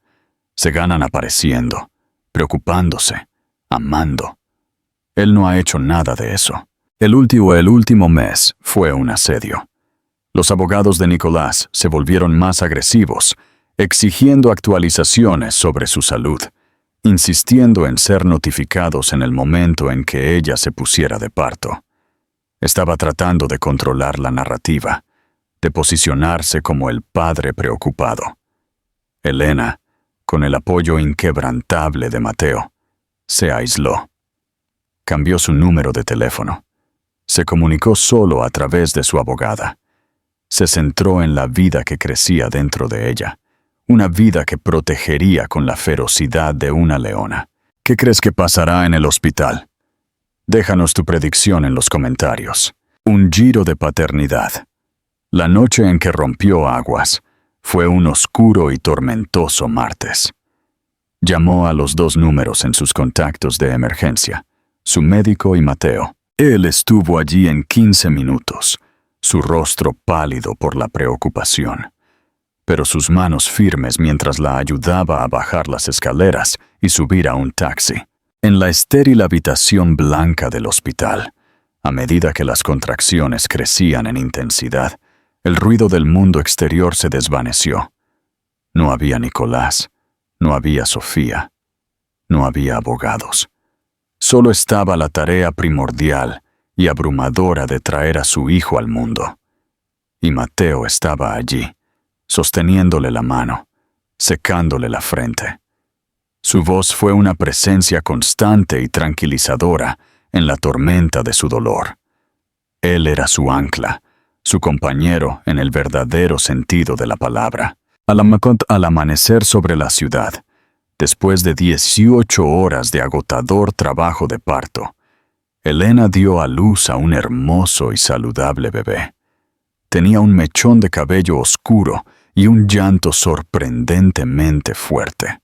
«Se ganan apareciendo, preocupándose, amando. Él no ha hecho nada de eso. El último mes fue un asedio. Los abogados de Nicolás se volvieron más agresivos, exigiendo actualizaciones sobre su salud, insistiendo en ser notificados en el momento en que ella se pusiera de parto. Estaba tratando de controlar la narrativa, de posicionarse como el padre preocupado. Elena, con el apoyo inquebrantable de Mateo, se aisló. Cambió su número de teléfono. Se comunicó solo a través de su abogada. Se centró en la vida que crecía dentro de ella, una vida que protegería con la ferocidad de una leona. ¿Qué crees que pasará en el hospital? Déjanos tu predicción en los comentarios. Un giro de paternidad. La noche en que rompió aguas fue un oscuro y tormentoso martes. Llamó a los 2 números en sus contactos de emergencia, su médico y Mateo. Él estuvo allí en 15 minutos, su rostro pálido por la preocupación, pero sus manos firmes mientras la ayudaba a bajar las escaleras y subir a un taxi. En la estéril habitación blanca del hospital, a medida que las contracciones crecían en intensidad, el ruido del mundo exterior se desvaneció. No había Nicolás, no había Sofía, no había abogados. Solo estaba la tarea primordial y abrumadora de traer a su hijo al mundo. Y Mateo estaba allí, sosteniéndole la mano, secándole la frente. Su voz fue una presencia constante y tranquilizadora en la tormenta de su dolor. Él era su ancla, su compañero en el verdadero sentido de la palabra. Al amanecer sobre la ciudad, después de 18 horas de agotador trabajo de parto, Elena dio a luz a un hermoso y saludable bebé. Tenía un mechón de cabello oscuro y un llanto sorprendentemente fuerte.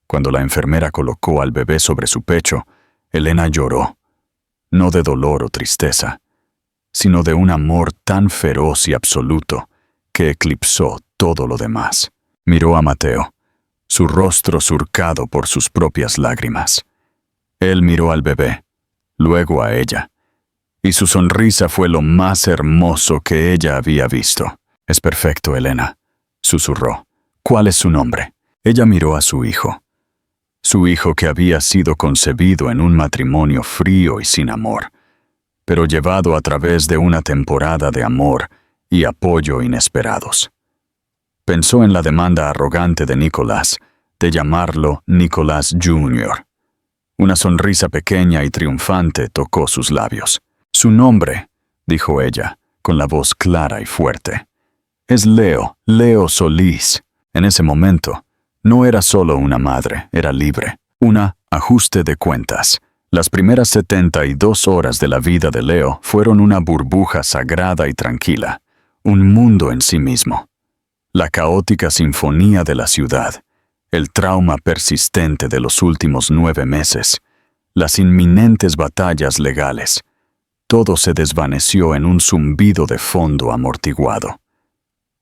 Cuando la enfermera colocó al bebé sobre su pecho, Elena lloró, no de dolor o tristeza, sino de un amor tan feroz y absoluto que eclipsó todo lo demás. Miró a Mateo, su rostro surcado por sus propias lágrimas. Él miró al bebé, luego a ella, y su sonrisa fue lo más hermoso que ella había visto. «Es perfecto, Elena», susurró. «¿Cuál es su nombre?» Ella miró a su hijo que había sido concebido en un matrimonio frío y sin amor, pero llevado a través de una temporada de amor y apoyo inesperados. Pensó en la demanda arrogante de Nicolás de llamarlo Nicolás Jr. Una sonrisa pequeña y triunfante tocó sus labios. «Su nombre», dijo ella, con la voz clara y fuerte, «es Leo Solís». En ese momento, no era solo una madre, era libre. Una ajuste de cuentas. Las primeras 72 horas de la vida de Leo fueron una burbuja sagrada y tranquila, un mundo en sí mismo. La caótica sinfonía de la ciudad, el trauma persistente de los últimos 9 meses, las inminentes batallas legales, todo se desvaneció en un zumbido de fondo amortiguado.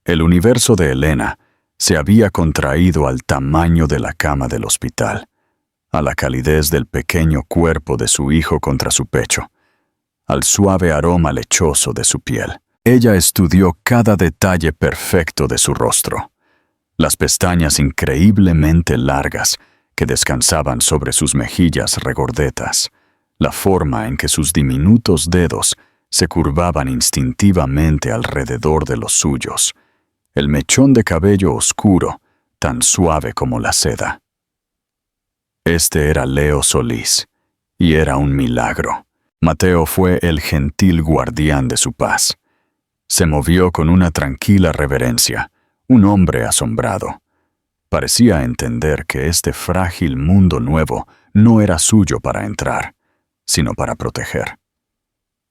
El universo de Elena se había contraído al tamaño de la cama del hospital, a la calidez del pequeño cuerpo de su hijo contra su pecho, al suave aroma lechoso de su piel. Ella estudió cada detalle perfecto de su rostro, las pestañas increíblemente largas que descansaban sobre sus mejillas regordetas, la forma en que sus diminutos dedos se curvaban instintivamente alrededor de los suyos, el mechón de cabello oscuro, tan suave como la seda. Este era Leo Solís, y era un milagro. Mateo fue el gentil guardián de su paz. Se movió con una tranquila reverencia, un hombre asombrado. Parecía entender que este frágil mundo nuevo no era suyo para entrar, sino para proteger.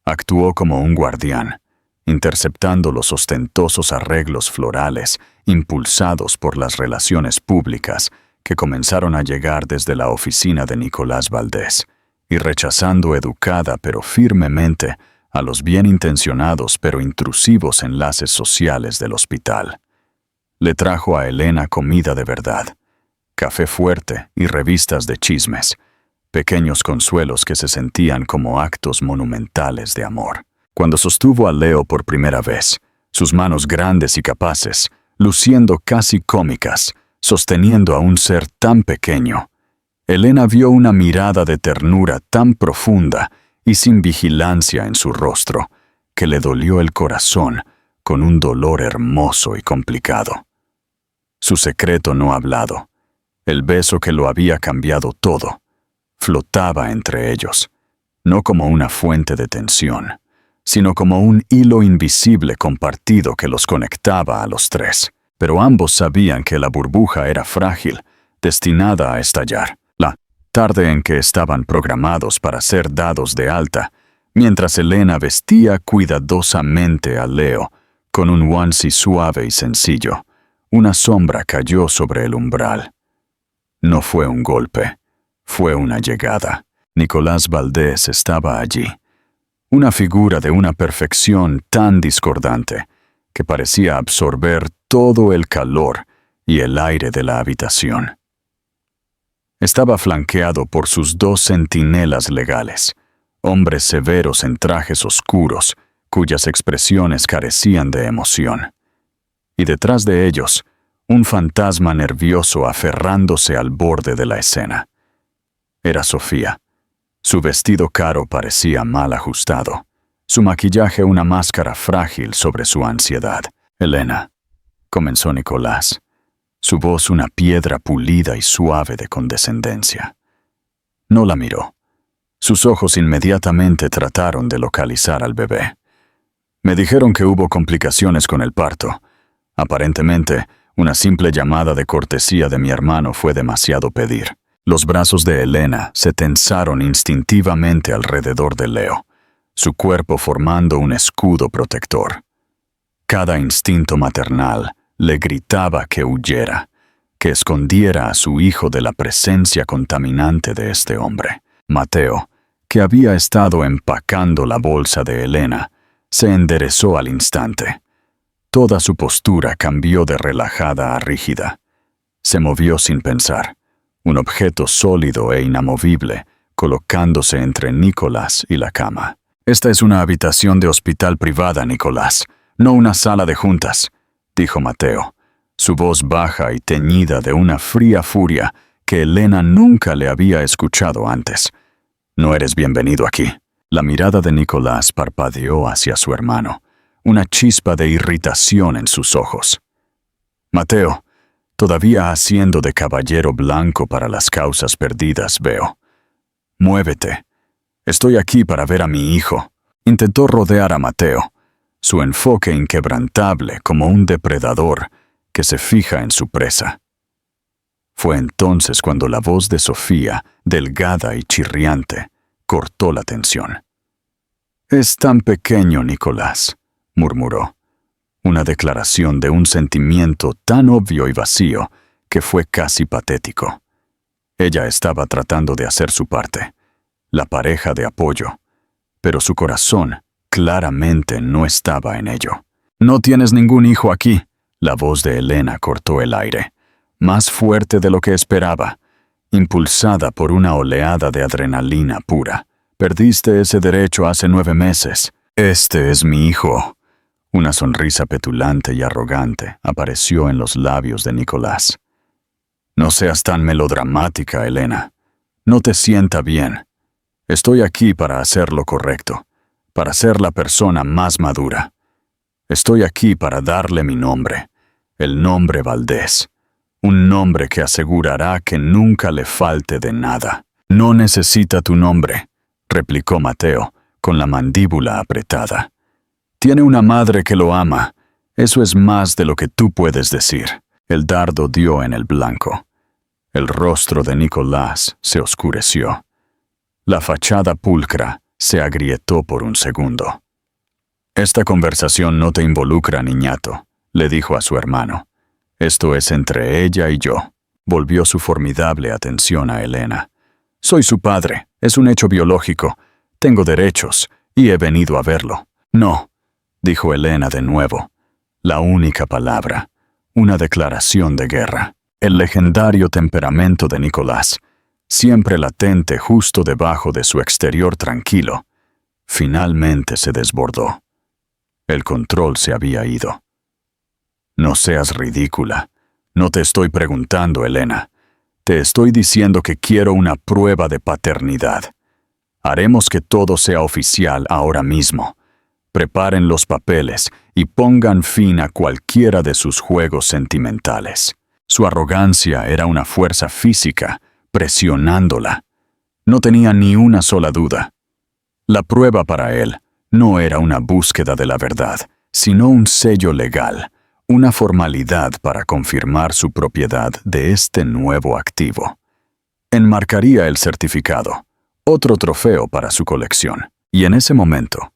Actuó como un guardián, interceptando los ostentosos arreglos florales impulsados por las relaciones públicas que comenzaron a llegar desde la oficina de Nicolás Valdés, y rechazando educada pero firmemente a los bien intencionados pero intrusivos enlaces sociales del hospital. Le trajo a Elena comida de verdad, café fuerte y revistas de chismes, pequeños consuelos que se sentían como actos monumentales de amor. Cuando sostuvo a Leo por primera vez, sus manos grandes y capaces, luciendo casi cómicas, sosteniendo a un ser tan pequeño, Elena vio una mirada de ternura tan profunda y sin vigilancia en su rostro, que le dolió el corazón con un dolor hermoso y complicado. Su secreto no hablado, el beso que lo había cambiado todo, flotaba entre ellos, no como una fuente de tensión, sino como un hilo invisible compartido que los conectaba a los tres. Pero ambos sabían que la burbuja era frágil, destinada a estallar. La tarde en que estaban programados para ser dados de alta, mientras Elena vestía cuidadosamente a Leo con un onesie suave y sencillo, una sombra cayó sobre el umbral. No fue un golpe, fue una llegada. Nicolás Valdés estaba allí, una figura de una perfección tan discordante que parecía absorber todo el calor y el aire de la habitación. Estaba flanqueado por sus 2 centinelas legales, hombres severos en trajes oscuros, cuyas expresiones carecían de emoción. Y detrás de ellos, un fantasma nervioso aferrándose al borde de la escena. Era Sofía. Su vestido caro parecía mal ajustado, su maquillaje una máscara frágil sobre su ansiedad. «Elena», comenzó Nicolás, su voz una piedra pulida y suave de condescendencia. No la miró. Sus ojos inmediatamente trataron de localizar al bebé. «Me dijeron que hubo complicaciones con el parto. Aparentemente, una simple llamada de cortesía de mi hermano fue demasiado pedir». Los brazos de Elena se tensaron instintivamente alrededor de Leo, su cuerpo formando un escudo protector. Cada instinto maternal le gritaba que huyera, que escondiera a su hijo de la presencia contaminante de este hombre. Mateo, que había estado empacando la bolsa de Elena, se enderezó al instante. Toda su postura cambió de relajada a rígida. Se movió sin pensar, un objeto sólido e inamovible, colocándose entre Nicolás y la cama. «Esta es una habitación de hospital privada, Nicolás, no una sala de juntas», dijo Mateo, su voz baja y teñida de una fría furia que Elena nunca le había escuchado antes. «No eres bienvenido aquí». La mirada de Nicolás parpadeó hacia su hermano, una chispa de irritación en sus ojos. «Mateo, todavía haciendo de caballero blanco para las causas perdidas, veo. Muévete. Estoy aquí para ver a mi hijo». Intentó rodear a Mateo, su enfoque inquebrantable como un depredador que se fija en su presa. Fue entonces cuando la voz de Sofía, delgada y chirriante, cortó la tensión. «Es tan pequeño, Nicolás», murmuró, una declaración de un sentimiento tan obvio y vacío que fue casi patético. Ella estaba tratando de hacer su parte, la pareja de apoyo, pero su corazón claramente no estaba en ello. «No tienes ningún hijo aquí», la voz de Elena cortó el aire, más fuerte de lo que esperaba, impulsada por una oleada de adrenalina pura. «Perdiste ese derecho hace 9 meses. Este es mi hijo». Una sonrisa petulante y arrogante apareció en los labios de Nicolás. «No seas tan melodramática, Elena. No te sienta bien. Estoy aquí para hacer lo correcto, para ser la persona más madura. Estoy aquí para darle mi nombre, el nombre Valdés, un nombre que asegurará que nunca le falte de nada». «No necesita tu nombre», replicó Mateo, con la mandíbula apretada. «Tiene una madre que lo ama. Eso es más de lo que tú puedes decir». El dardo dio en el blanco. El rostro de Nicolás se oscureció. La fachada pulcra se agrietó por un segundo. «Esta conversación no te involucra, niñato», le dijo a su hermano. «Esto es entre ella y yo». Volvió su formidable atención a Elena. «Soy su padre, es un hecho biológico. Tengo derechos, y he venido a verlo». «No», dijo Elena de nuevo. La única palabra, una declaración de guerra. El legendario temperamento de Nicolás, siempre latente justo debajo de su exterior tranquilo, finalmente se desbordó. El control se había ido. «No seas ridícula. No te estoy preguntando, Elena. Te estoy diciendo que quiero una prueba de paternidad. Haremos que todo sea oficial ahora mismo. Preparen los papeles y pongan fin a cualquiera de sus juegos sentimentales». Su arrogancia era una fuerza física, presionándola. No tenía ni una sola duda. La prueba para él no era una búsqueda de la verdad, sino un sello legal, una formalidad para confirmar su propiedad de este nuevo activo. Enmarcaría el certificado, otro trofeo para su colección. Y en ese momento,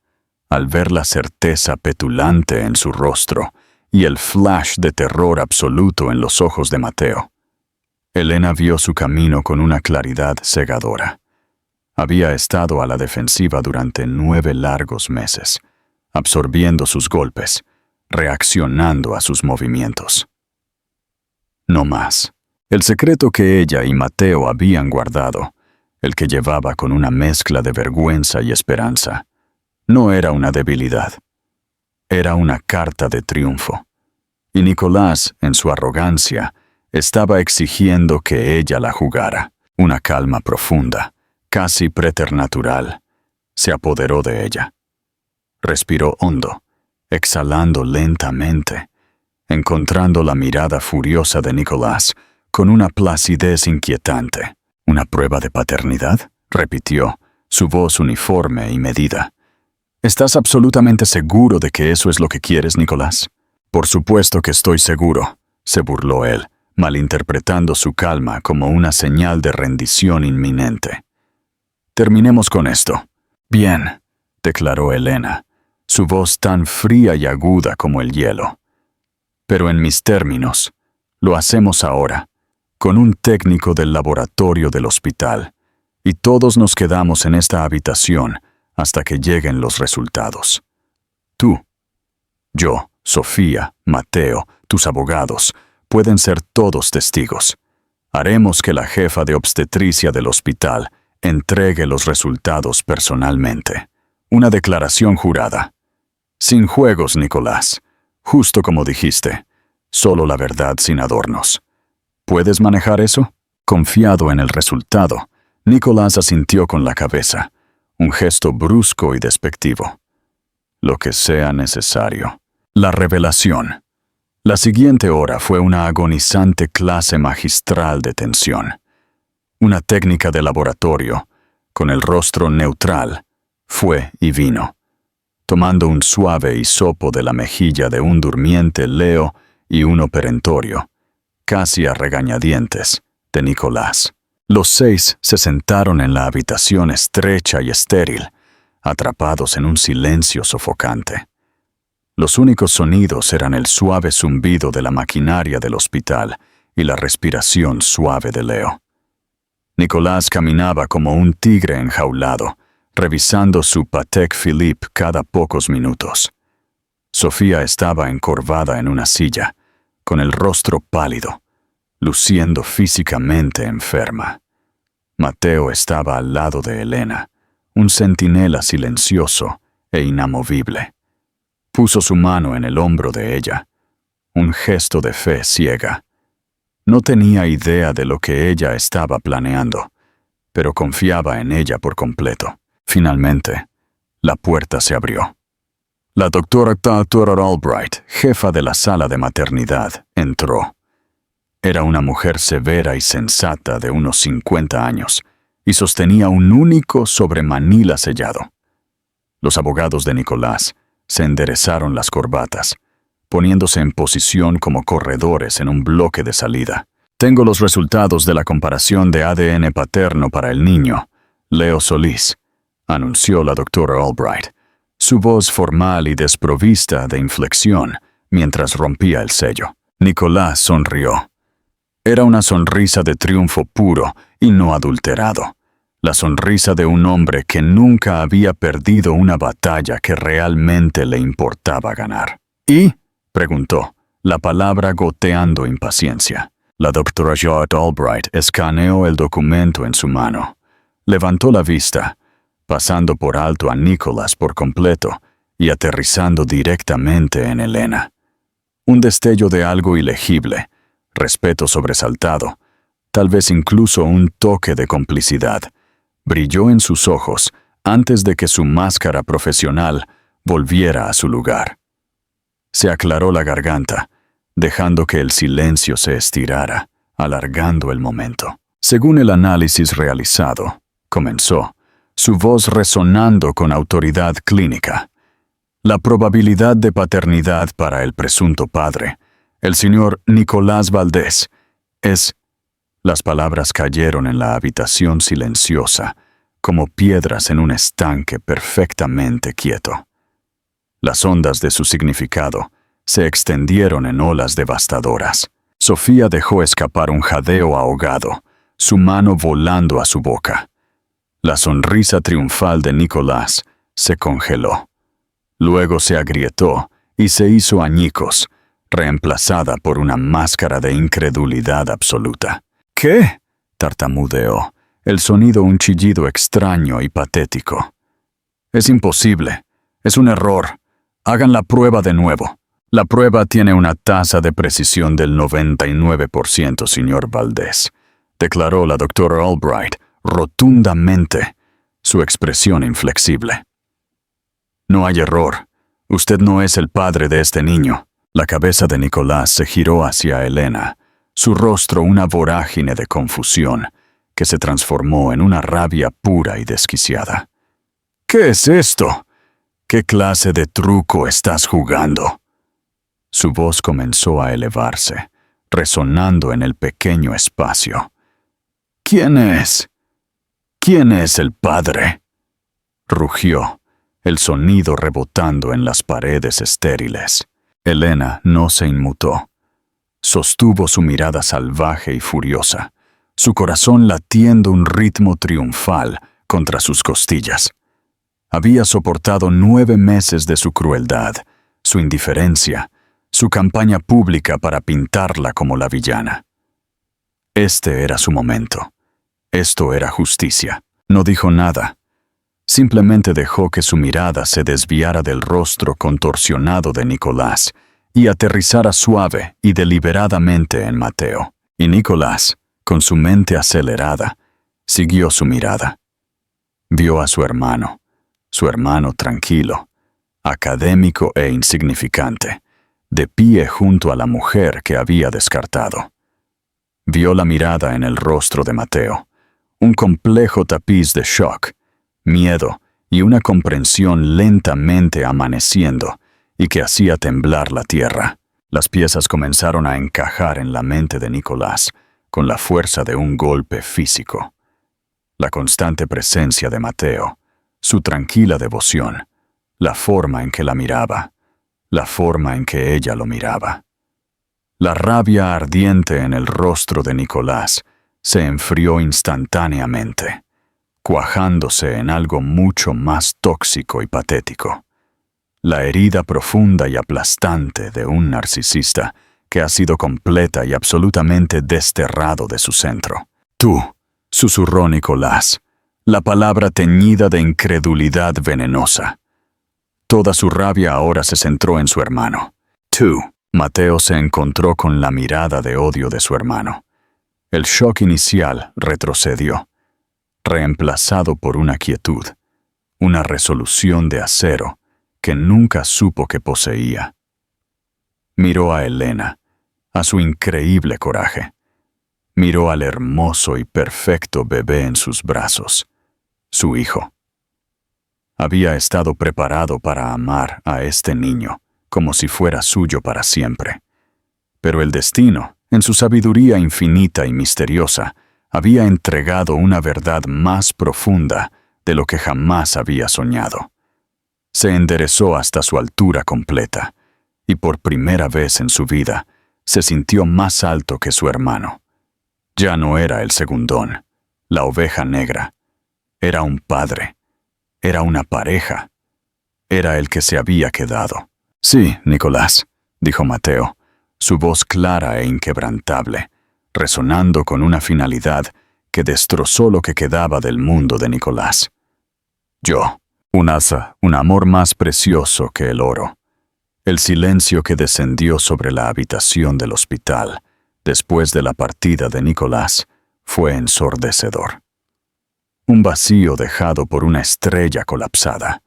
al ver la certeza petulante en su rostro y el flash de terror absoluto en los ojos de Mateo, Elena vio su camino con una claridad cegadora. Había estado a la defensiva durante 9 largos meses, absorbiendo sus golpes, reaccionando a sus movimientos. No más. El secreto que ella y Mateo habían guardado, el que llevaba con una mezcla de vergüenza y esperanza, no era una debilidad. Era una carta de triunfo. Y Nicolás, en su arrogancia, estaba exigiendo que ella la jugara. Una calma profunda, casi preternatural, se apoderó de ella. Respiró hondo, exhalando lentamente, encontrando la mirada furiosa de Nicolás con una placidez inquietante. «¿Una prueba de paternidad?», repitió, su voz uniforme y medida. «¿Estás absolutamente seguro de que eso es lo que quieres, Nicolás?» «Por supuesto que estoy seguro», se burló él, malinterpretando su calma como una señal de rendición inminente. «Terminemos con esto». «Bien», declaró Elena, su voz tan fría y aguda como el hielo. «Pero en mis términos, lo hacemos ahora, con un técnico del laboratorio del hospital, y todos nos quedamos en esta habitación hasta que lleguen los resultados. Tú, yo, Sofía, Mateo, tus abogados, pueden ser todos testigos. Haremos que la jefa de obstetricia del hospital entregue los resultados personalmente. Una declaración jurada. Sin juegos, Nicolás. Justo como dijiste. Solo la verdad sin adornos. ¿Puedes manejar eso? Confiado en el resultado, Nicolás asintió con la cabeza, un gesto brusco y despectivo. Lo que sea necesario. La revelación. La siguiente hora fue una agonizante clase magistral de tensión. Una técnica de laboratorio, con el rostro neutral, fue y vino. Tomando un suave hisopo de la mejilla de un durmiente Leo y uno perentorio, casi a regañadientes, de Nicolás. Los 6 se sentaron en la habitación estrecha y estéril, atrapados en un silencio sofocante. Los únicos sonidos eran el suave zumbido de la maquinaria del hospital y la respiración suave de Leo. Nicolás caminaba como un tigre enjaulado, revisando su Patek Philippe cada pocos minutos. Sofía estaba encorvada en una silla, con el rostro pálido, luciendo físicamente enferma. Mateo estaba al lado de Elena, un centinela silencioso e inamovible. Puso su mano en el hombro de ella, un gesto de fe ciega. No tenía idea de lo que ella estaba planeando, pero confiaba en ella por completo. Finalmente, la puerta se abrió. La doctora Albright, jefa de la sala de maternidad, entró. Era una mujer severa y sensata de unos 50 años, y sostenía un único sobremanila sellado. Los abogados de Nicolás se enderezaron las corbatas, poniéndose en posición como corredores en un bloque de salida. Tengo los resultados de la comparación de ADN paterno para el niño, Leo Solís, anunció la doctora Albright, su voz formal y desprovista de inflexión mientras rompía el sello. Nicolás sonrió. Era una sonrisa de triunfo puro y no adulterado. La sonrisa de un hombre que nunca había perdido una batalla que realmente le importaba ganar. ¿Y? Preguntó, la palabra goteando impaciencia. La doctora George Albright escaneó el documento en su mano. Levantó la vista, pasando por alto a Nicolás por completo y aterrizando directamente en Elena. Un destello de algo ilegible, respeto sobresaltado, tal vez incluso un toque de complicidad, brilló en sus ojos antes de que su máscara profesional volviera a su lugar. Se aclaró la garganta, dejando que el silencio se estirara, alargando el momento. Según el análisis realizado, comenzó, su voz resonando con autoridad clínica. La probabilidad de paternidad para el presunto padre, el señor Nicolás Valdés, es... Las palabras cayeron en la habitación silenciosa, como piedras en un estanque perfectamente quieto. Las ondas de su significado se extendieron en olas devastadoras. Sofía dejó escapar un jadeo ahogado, su mano volando a su boca. La sonrisa triunfal de Nicolás se congeló. Luego se agrietó y se hizo añicos, reemplazada por una máscara de incredulidad absoluta. ¿Qué? Tartamudeó, el sonido un chillido extraño y patético. Es imposible. Es un error. Hagan la prueba de nuevo. La prueba tiene una tasa de precisión del 99%, señor Valdés, declaró la doctora Albright rotundamente, su expresión inflexible. No hay error. Usted no es el padre de este niño. La cabeza de Nicolás se giró hacia Elena, su rostro una vorágine de confusión que se transformó en una rabia pura y desquiciada. ¿Qué es esto? ¿Qué clase de truco estás jugando? Su voz comenzó a elevarse, resonando en el pequeño espacio. ¿Quién es? ¿Quién es el padre? Rugió, el sonido rebotando en las paredes estériles. Elena no se inmutó. Sostuvo su mirada salvaje y furiosa, su corazón latiendo un ritmo triunfal contra sus costillas. Había soportado 9 meses de su crueldad, su indiferencia, su campaña pública para pintarla como la villana. Este era su momento. Esto era justicia. No dijo nada. Simplemente dejó que su mirada se desviara del rostro contorsionado de Nicolás y aterrizara suave y deliberadamente en Mateo. Y Nicolás, con su mente acelerada, siguió su mirada. Vio a su hermano tranquilo, académico e insignificante, de pie junto a la mujer que había descartado. Vio la mirada en el rostro de Mateo, un complejo tapiz de shock, miedo y una comprensión lentamente amaneciendo y que hacía temblar la tierra. Las piezas comenzaron a encajar en la mente de Nicolás con la fuerza de un golpe físico. La constante presencia de Mateo, su tranquila devoción, la forma en que la miraba, la forma en que ella lo miraba. La rabia ardiente en el rostro de Nicolás se enfrió instantáneamente, cuajándose en algo mucho más tóxico y patético. La herida profunda y aplastante de un narcisista que ha sido completa y absolutamente desterrado de su centro. Tú, susurró Nicolás, la palabra teñida de incredulidad venenosa. Toda su rabia ahora se centró en su hermano. Tú. Mateo se encontró con la mirada de odio de su hermano. El shock inicial retrocedió, reemplazado por una quietud, una resolución de acero que nunca supo que poseía. Miró a Elena, a su increíble coraje. Miró al hermoso y perfecto bebé en sus brazos, su hijo. Había estado preparado para amar a este niño como si fuera suyo para siempre. Pero el destino, en su sabiduría infinita y misteriosa, había entregado una verdad más profunda de lo que jamás había soñado. Se enderezó hasta su altura completa, y por primera vez en su vida se sintió más alto que su hermano. Ya no era el segundón, la oveja negra. Era un padre, era una pareja, era el que se había quedado. Sí, Nicolás, dijo Mateo, su voz clara e inquebrantable, resonando con una finalidad que destrozó lo que quedaba del mundo de Nicolás. Yo, un asa, un amor más precioso que el oro. El silencio que descendió sobre la habitación del hospital después de la partida de Nicolás fue ensordecedor. Un vacío dejado por una estrella colapsada.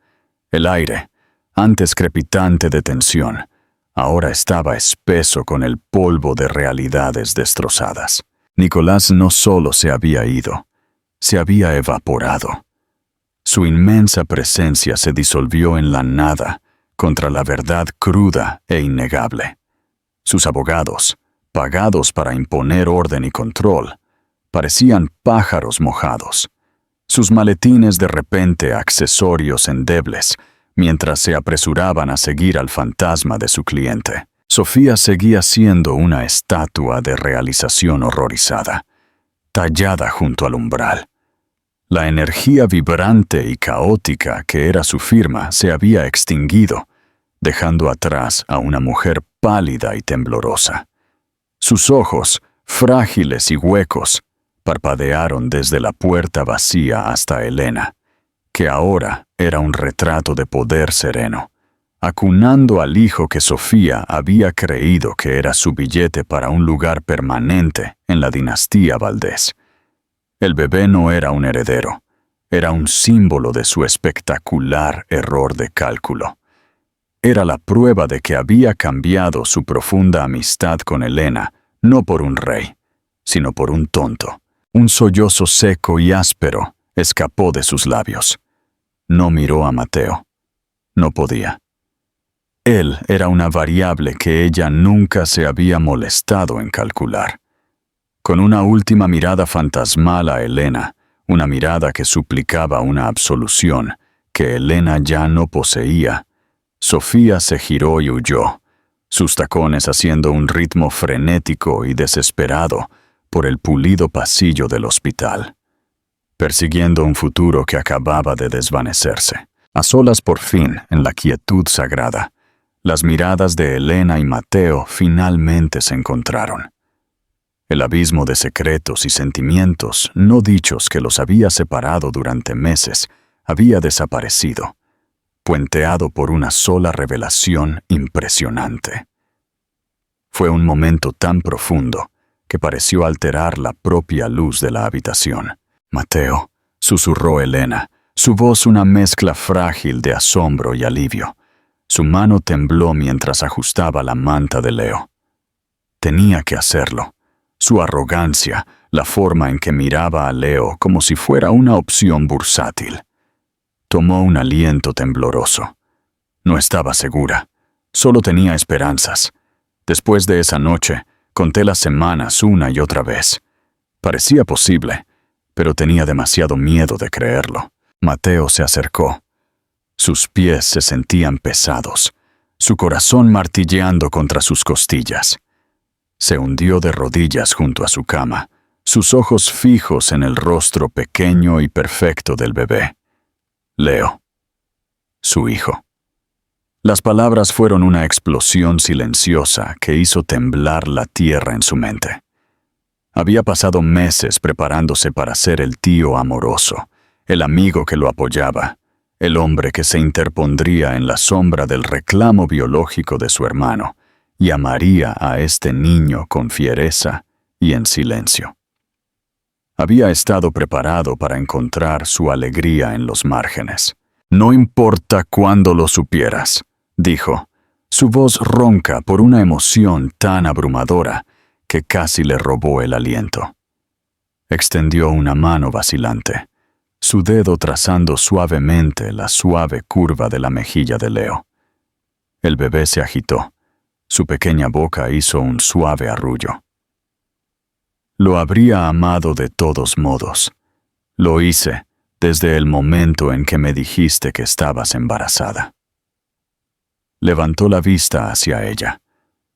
El aire, antes crepitante de tensión, ahora estaba espeso con el polvo de realidades destrozadas. Nicolás no solo se había ido, se había evaporado. Su inmensa presencia se disolvió en la nada contra la verdad cruda e innegable. Sus abogados, pagados para imponer orden y control, parecían pájaros mojados. Sus maletines de repente accesorios endebles, mientras se apresuraban a seguir al fantasma de su cliente. Sofía seguía siendo una estatua de realización horrorizada, tallada junto al umbral. La energía vibrante y caótica que era su firma se había extinguido, dejando atrás a una mujer pálida y temblorosa. Sus ojos, frágiles y huecos, parpadearon desde la puerta vacía hasta Elena, que ahora era un retrato de poder sereno, acunando al hijo que Sofía había creído que era su billete para un lugar permanente en la dinastía Valdés. El bebé no era un heredero, era un símbolo de su espectacular error de cálculo. Era la prueba de que había cambiado su profunda amistad con Elena, no por un rey, sino por un tonto. Un sollozo seco y áspero escapó de sus labios. No miró a Mateo. No podía. Él era una variable que ella nunca se había molestado en calcular. Con una última mirada fantasmal a Elena, una mirada que suplicaba una absolución que Elena ya no poseía, Sofía se giró y huyó, sus tacones haciendo un ritmo frenético y desesperado por el pulido pasillo del hospital, persiguiendo un futuro que acababa de desvanecerse. A solas por fin, en la quietud sagrada, las miradas de Elena y Mateo finalmente se encontraron. El abismo de secretos y sentimientos no dichos que los había separado durante meses había desaparecido, puenteado por una sola revelación impresionante. Fue un momento tan profundo que pareció alterar la propia luz de la habitación. «Mateo», susurró Elena, su voz una mezcla frágil de asombro y alivio. Su mano tembló mientras ajustaba la manta de Leo. Tenía que hacerlo. Su arrogancia, la forma en que miraba a Leo como si fuera una opción bursátil. Tomó un aliento tembloroso. No estaba segura. Solo tenía esperanzas. Después de esa noche, conté las semanas una y otra vez. Parecía posible, pero tenía demasiado miedo de creerlo. Mateo se acercó. Sus pies se sentían pesados, su corazón martilleando contra sus costillas. Se hundió de rodillas junto a su cama, sus ojos fijos en el rostro pequeño y perfecto del bebé. Leo. Su hijo. Las palabras fueron una explosión silenciosa que hizo temblar la tierra en su mente. Había pasado meses preparándose para ser el tío amoroso, el amigo que lo apoyaba, el hombre que se interpondría en la sombra del reclamo biológico de su hermano y amaría a este niño con fiereza y en silencio. Había estado preparado para encontrar su alegría en los márgenes. «No importa cuándo lo supieras», dijo, su voz ronca por una emoción tan abrumadora que casi le robó el aliento. Extendió una mano vacilante, su dedo trazando suavemente la suave curva de la mejilla de Leo. El bebé se agitó. Su pequeña boca hizo un suave arrullo. Lo habría amado de todos modos. Lo hice desde el momento en que me dijiste que estabas embarazada. Levantó la vista hacia ella.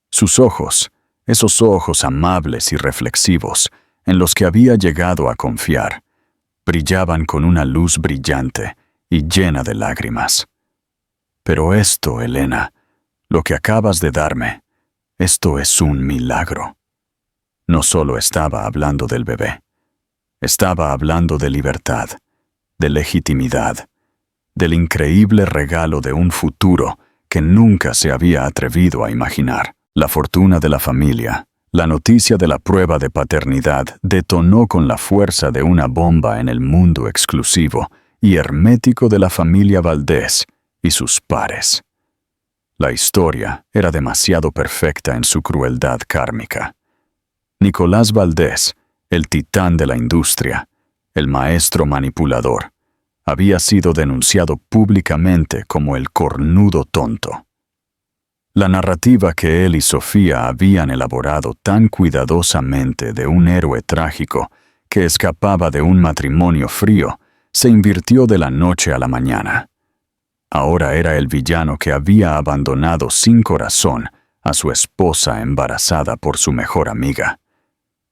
Sus ojos, esos ojos amables y reflexivos en los que había llegado a confiar, brillaban con una luz brillante y llena de lágrimas. «Pero esto, Elena, lo que acabas de darme, esto es un milagro». No solo estaba hablando del bebé, estaba hablando de libertad, de legitimidad, del increíble regalo de un futuro que nunca se había atrevido a imaginar. La fortuna de la familia, la noticia de la prueba de paternidad detonó con la fuerza de una bomba en el mundo exclusivo y hermético de la familia Valdés y sus pares. La historia era demasiado perfecta en su crueldad kármica. Nicolás Valdés, el titán de la industria, el maestro manipulador, había sido denunciado públicamente como el cornudo tonto. La narrativa que él y Sofía habían elaborado tan cuidadosamente de un héroe trágico que escapaba de un matrimonio frío se invirtió de la noche a la mañana. Ahora era el villano que había abandonado sin corazón a su esposa embarazada por su mejor amiga,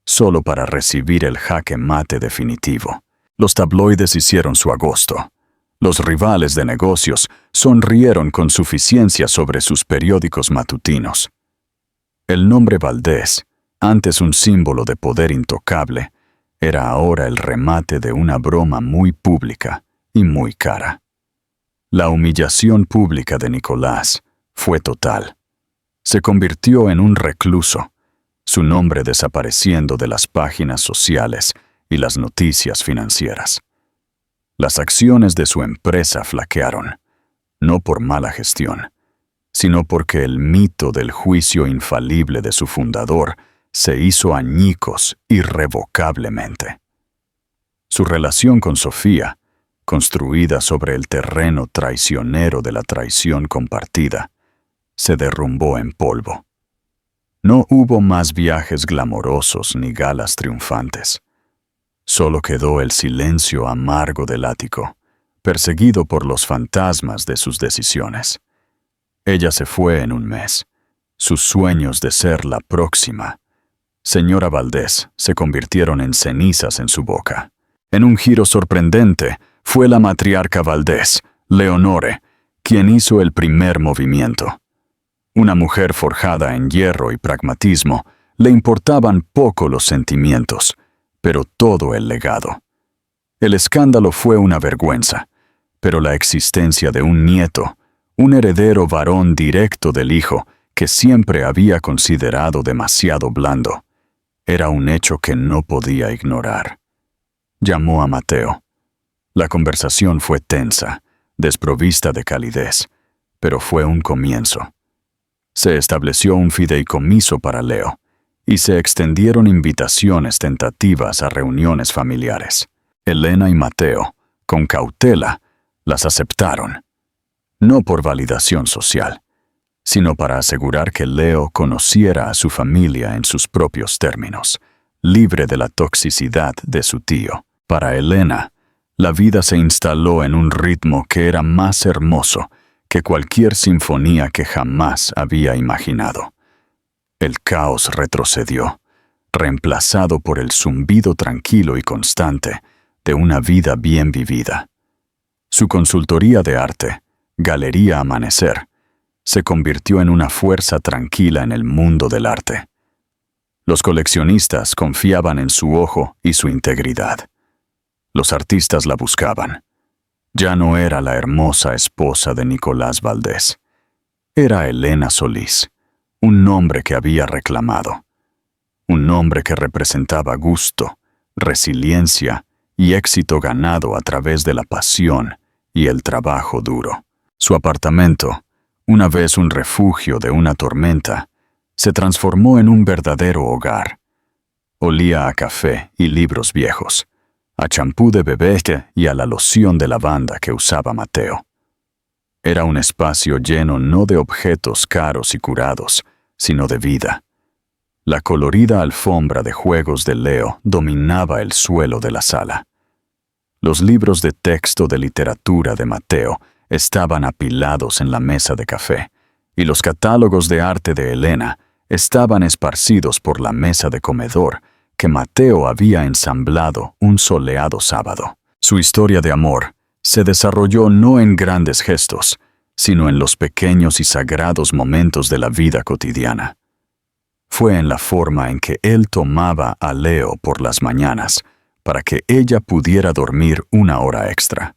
solo para recibir el jaque mate definitivo. Los tabloides hicieron su agosto. Los rivales de negocios sonrieron con suficiencia sobre sus periódicos matutinos. El nombre Valdés, antes un símbolo de poder intocable, era ahora el remate de una broma muy pública y muy cara. La humillación pública de Nicolás fue total. Se convirtió en un recluso, su nombre desapareciendo de las páginas sociales y las noticias financieras. Las acciones de su empresa flaquearon, no por mala gestión, sino porque el mito del juicio infalible de su fundador se hizo añicos irrevocablemente. Su relación con Sofía, construida sobre el terreno traicionero de la traición compartida, se derrumbó en polvo. No hubo más viajes glamorosos ni galas triunfantes. Solo quedó el silencio amargo del ático, perseguido por los fantasmas de sus decisiones. Ella se fue en un mes. Sus sueños de ser la próxima señora Valdés se convirtieron en cenizas en su boca. En un giro sorprendente, fue la matriarca Valdés, Leonore, quien hizo el primer movimiento. Una mujer forjada en hierro y pragmatismo, le importaban poco los sentimientos, pero todo el legado. El escándalo fue una vergüenza, pero la existencia de un nieto, un heredero varón directo del hijo que siempre había considerado demasiado blando, era un hecho que no podía ignorar. Llamó a Mateo. La conversación fue tensa, desprovista de calidez, pero fue un comienzo. Se estableció un fideicomiso para Leo, y se extendieron invitaciones tentativas a reuniones familiares. Elena y Mateo, con cautela, las aceptaron, no por validación social, sino para asegurar que Leo conociera a su familia en sus propios términos, libre de la toxicidad de su tío. Para Elena, la vida se instaló en un ritmo que era más hermoso que cualquier sinfonía que jamás había imaginado. El caos retrocedió, reemplazado por el zumbido tranquilo y constante de una vida bien vivida. Su consultoría de arte, Galería Amanecer, se convirtió en una fuerza tranquila en el mundo del arte. Los coleccionistas confiaban en su ojo y su integridad. Los artistas la buscaban. Ya no era la hermosa esposa de Nicolás Valdés. Era Elena Solís, un nombre que había reclamado. Un nombre que representaba gusto, resiliencia y éxito ganado a través de la pasión y el trabajo duro. Su apartamento, una vez un refugio de una tormenta, se transformó en un verdadero hogar. Olía a café y libros viejos, a champú de bebé y a la loción de lavanda que usaba Mateo. Era un espacio lleno no de objetos caros y curados, sino de vida. La colorida alfombra de juegos de Leo dominaba el suelo de la sala. Los libros de texto de literatura de Mateo estaban apilados en la mesa de café, y los catálogos de arte de Elena estaban esparcidos por la mesa de comedor que Mateo había ensamblado un soleado sábado. Su historia de amor se desarrolló no en grandes gestos, sino en los pequeños y sagrados momentos de la vida cotidiana. Fue en la forma en que él tomaba a Leo por las mañanas para que ella pudiera dormir una hora extra.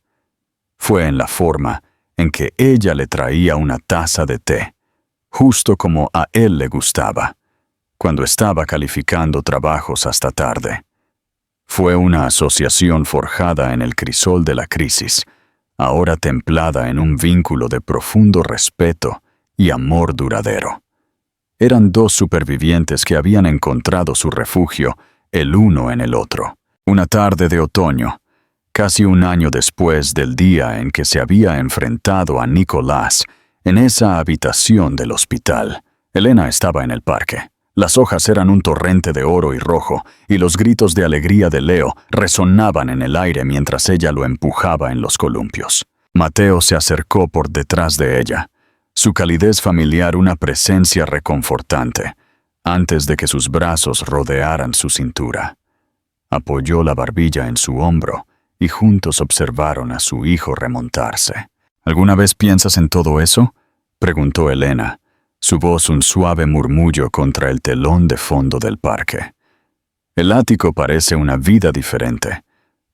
Fue en la forma en que ella le traía una taza de té, justo como a él le gustaba, cuando estaba calificando trabajos hasta tarde. Fue una asociación forjada en el crisol de la crisis, ahora templada en un vínculo de profundo respeto y amor duradero. Eran dos supervivientes que habían encontrado su refugio el uno en el otro. Una tarde de otoño, casi un año después del día en que se había enfrentado a Nicolás en esa habitación del hospital, Elena estaba en el parque. Las hojas eran un torrente de oro y rojo, y los gritos de alegría de Leo resonaban en el aire mientras ella lo empujaba en los columpios. Mateo se acercó por detrás de ella, su calidez familiar una presencia reconfortante, antes de que sus brazos rodearan su cintura. Apoyó la barbilla en su hombro y juntos observaron a su hijo remontarse. ¿Alguna vez piensas en todo eso?, preguntó Elena, su voz un suave murmullo contra el telón de fondo del parque. El ático parece una vida diferente,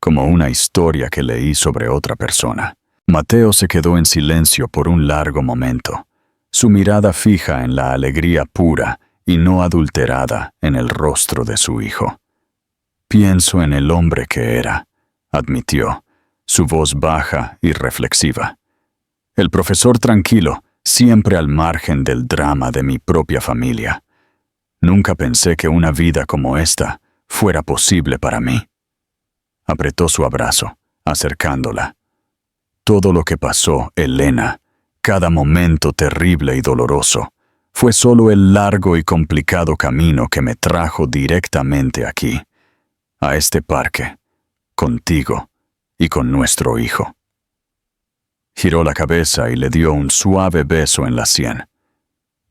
como una historia que leí sobre otra persona. Mateo se quedó en silencio por un largo momento, su mirada fija en la alegría pura y no adulterada en el rostro de su hijo. Pienso en el hombre que era, admitió, su voz baja y reflexiva. El profesor tranquilo, siempre al margen del drama de mi propia familia. Nunca pensé que una vida como esta fuera posible para mí. Apretó su abrazo, acercándola. Todo lo que pasó, Elena, cada momento terrible y doloroso, fue solo el largo y complicado camino que me trajo directamente aquí, a este parque, contigo y con nuestro hijo. Giró la cabeza y le dio un suave beso en la sien.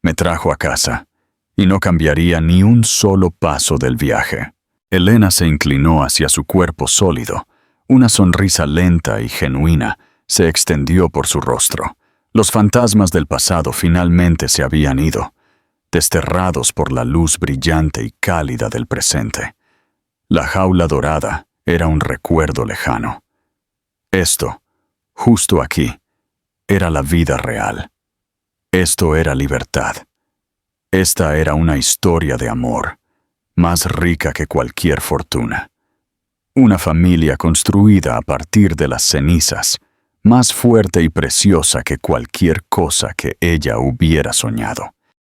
Me trajo a casa, y no cambiaría ni un solo paso del viaje. Elena se inclinó hacia su cuerpo sólido, una sonrisa lenta y genuina, se extendió por su rostro. Los fantasmas del pasado finalmente se habían ido, desterrados por la luz brillante y cálida del presente. La jaula dorada era un recuerdo lejano. Esto, justo aquí, era la vida real. Esto era libertad. Esta era una historia de amor, más rica que cualquier fortuna. Una familia construida a partir de las cenizas, más fuerte y preciosa que cualquier cosa que ella hubiera soñado.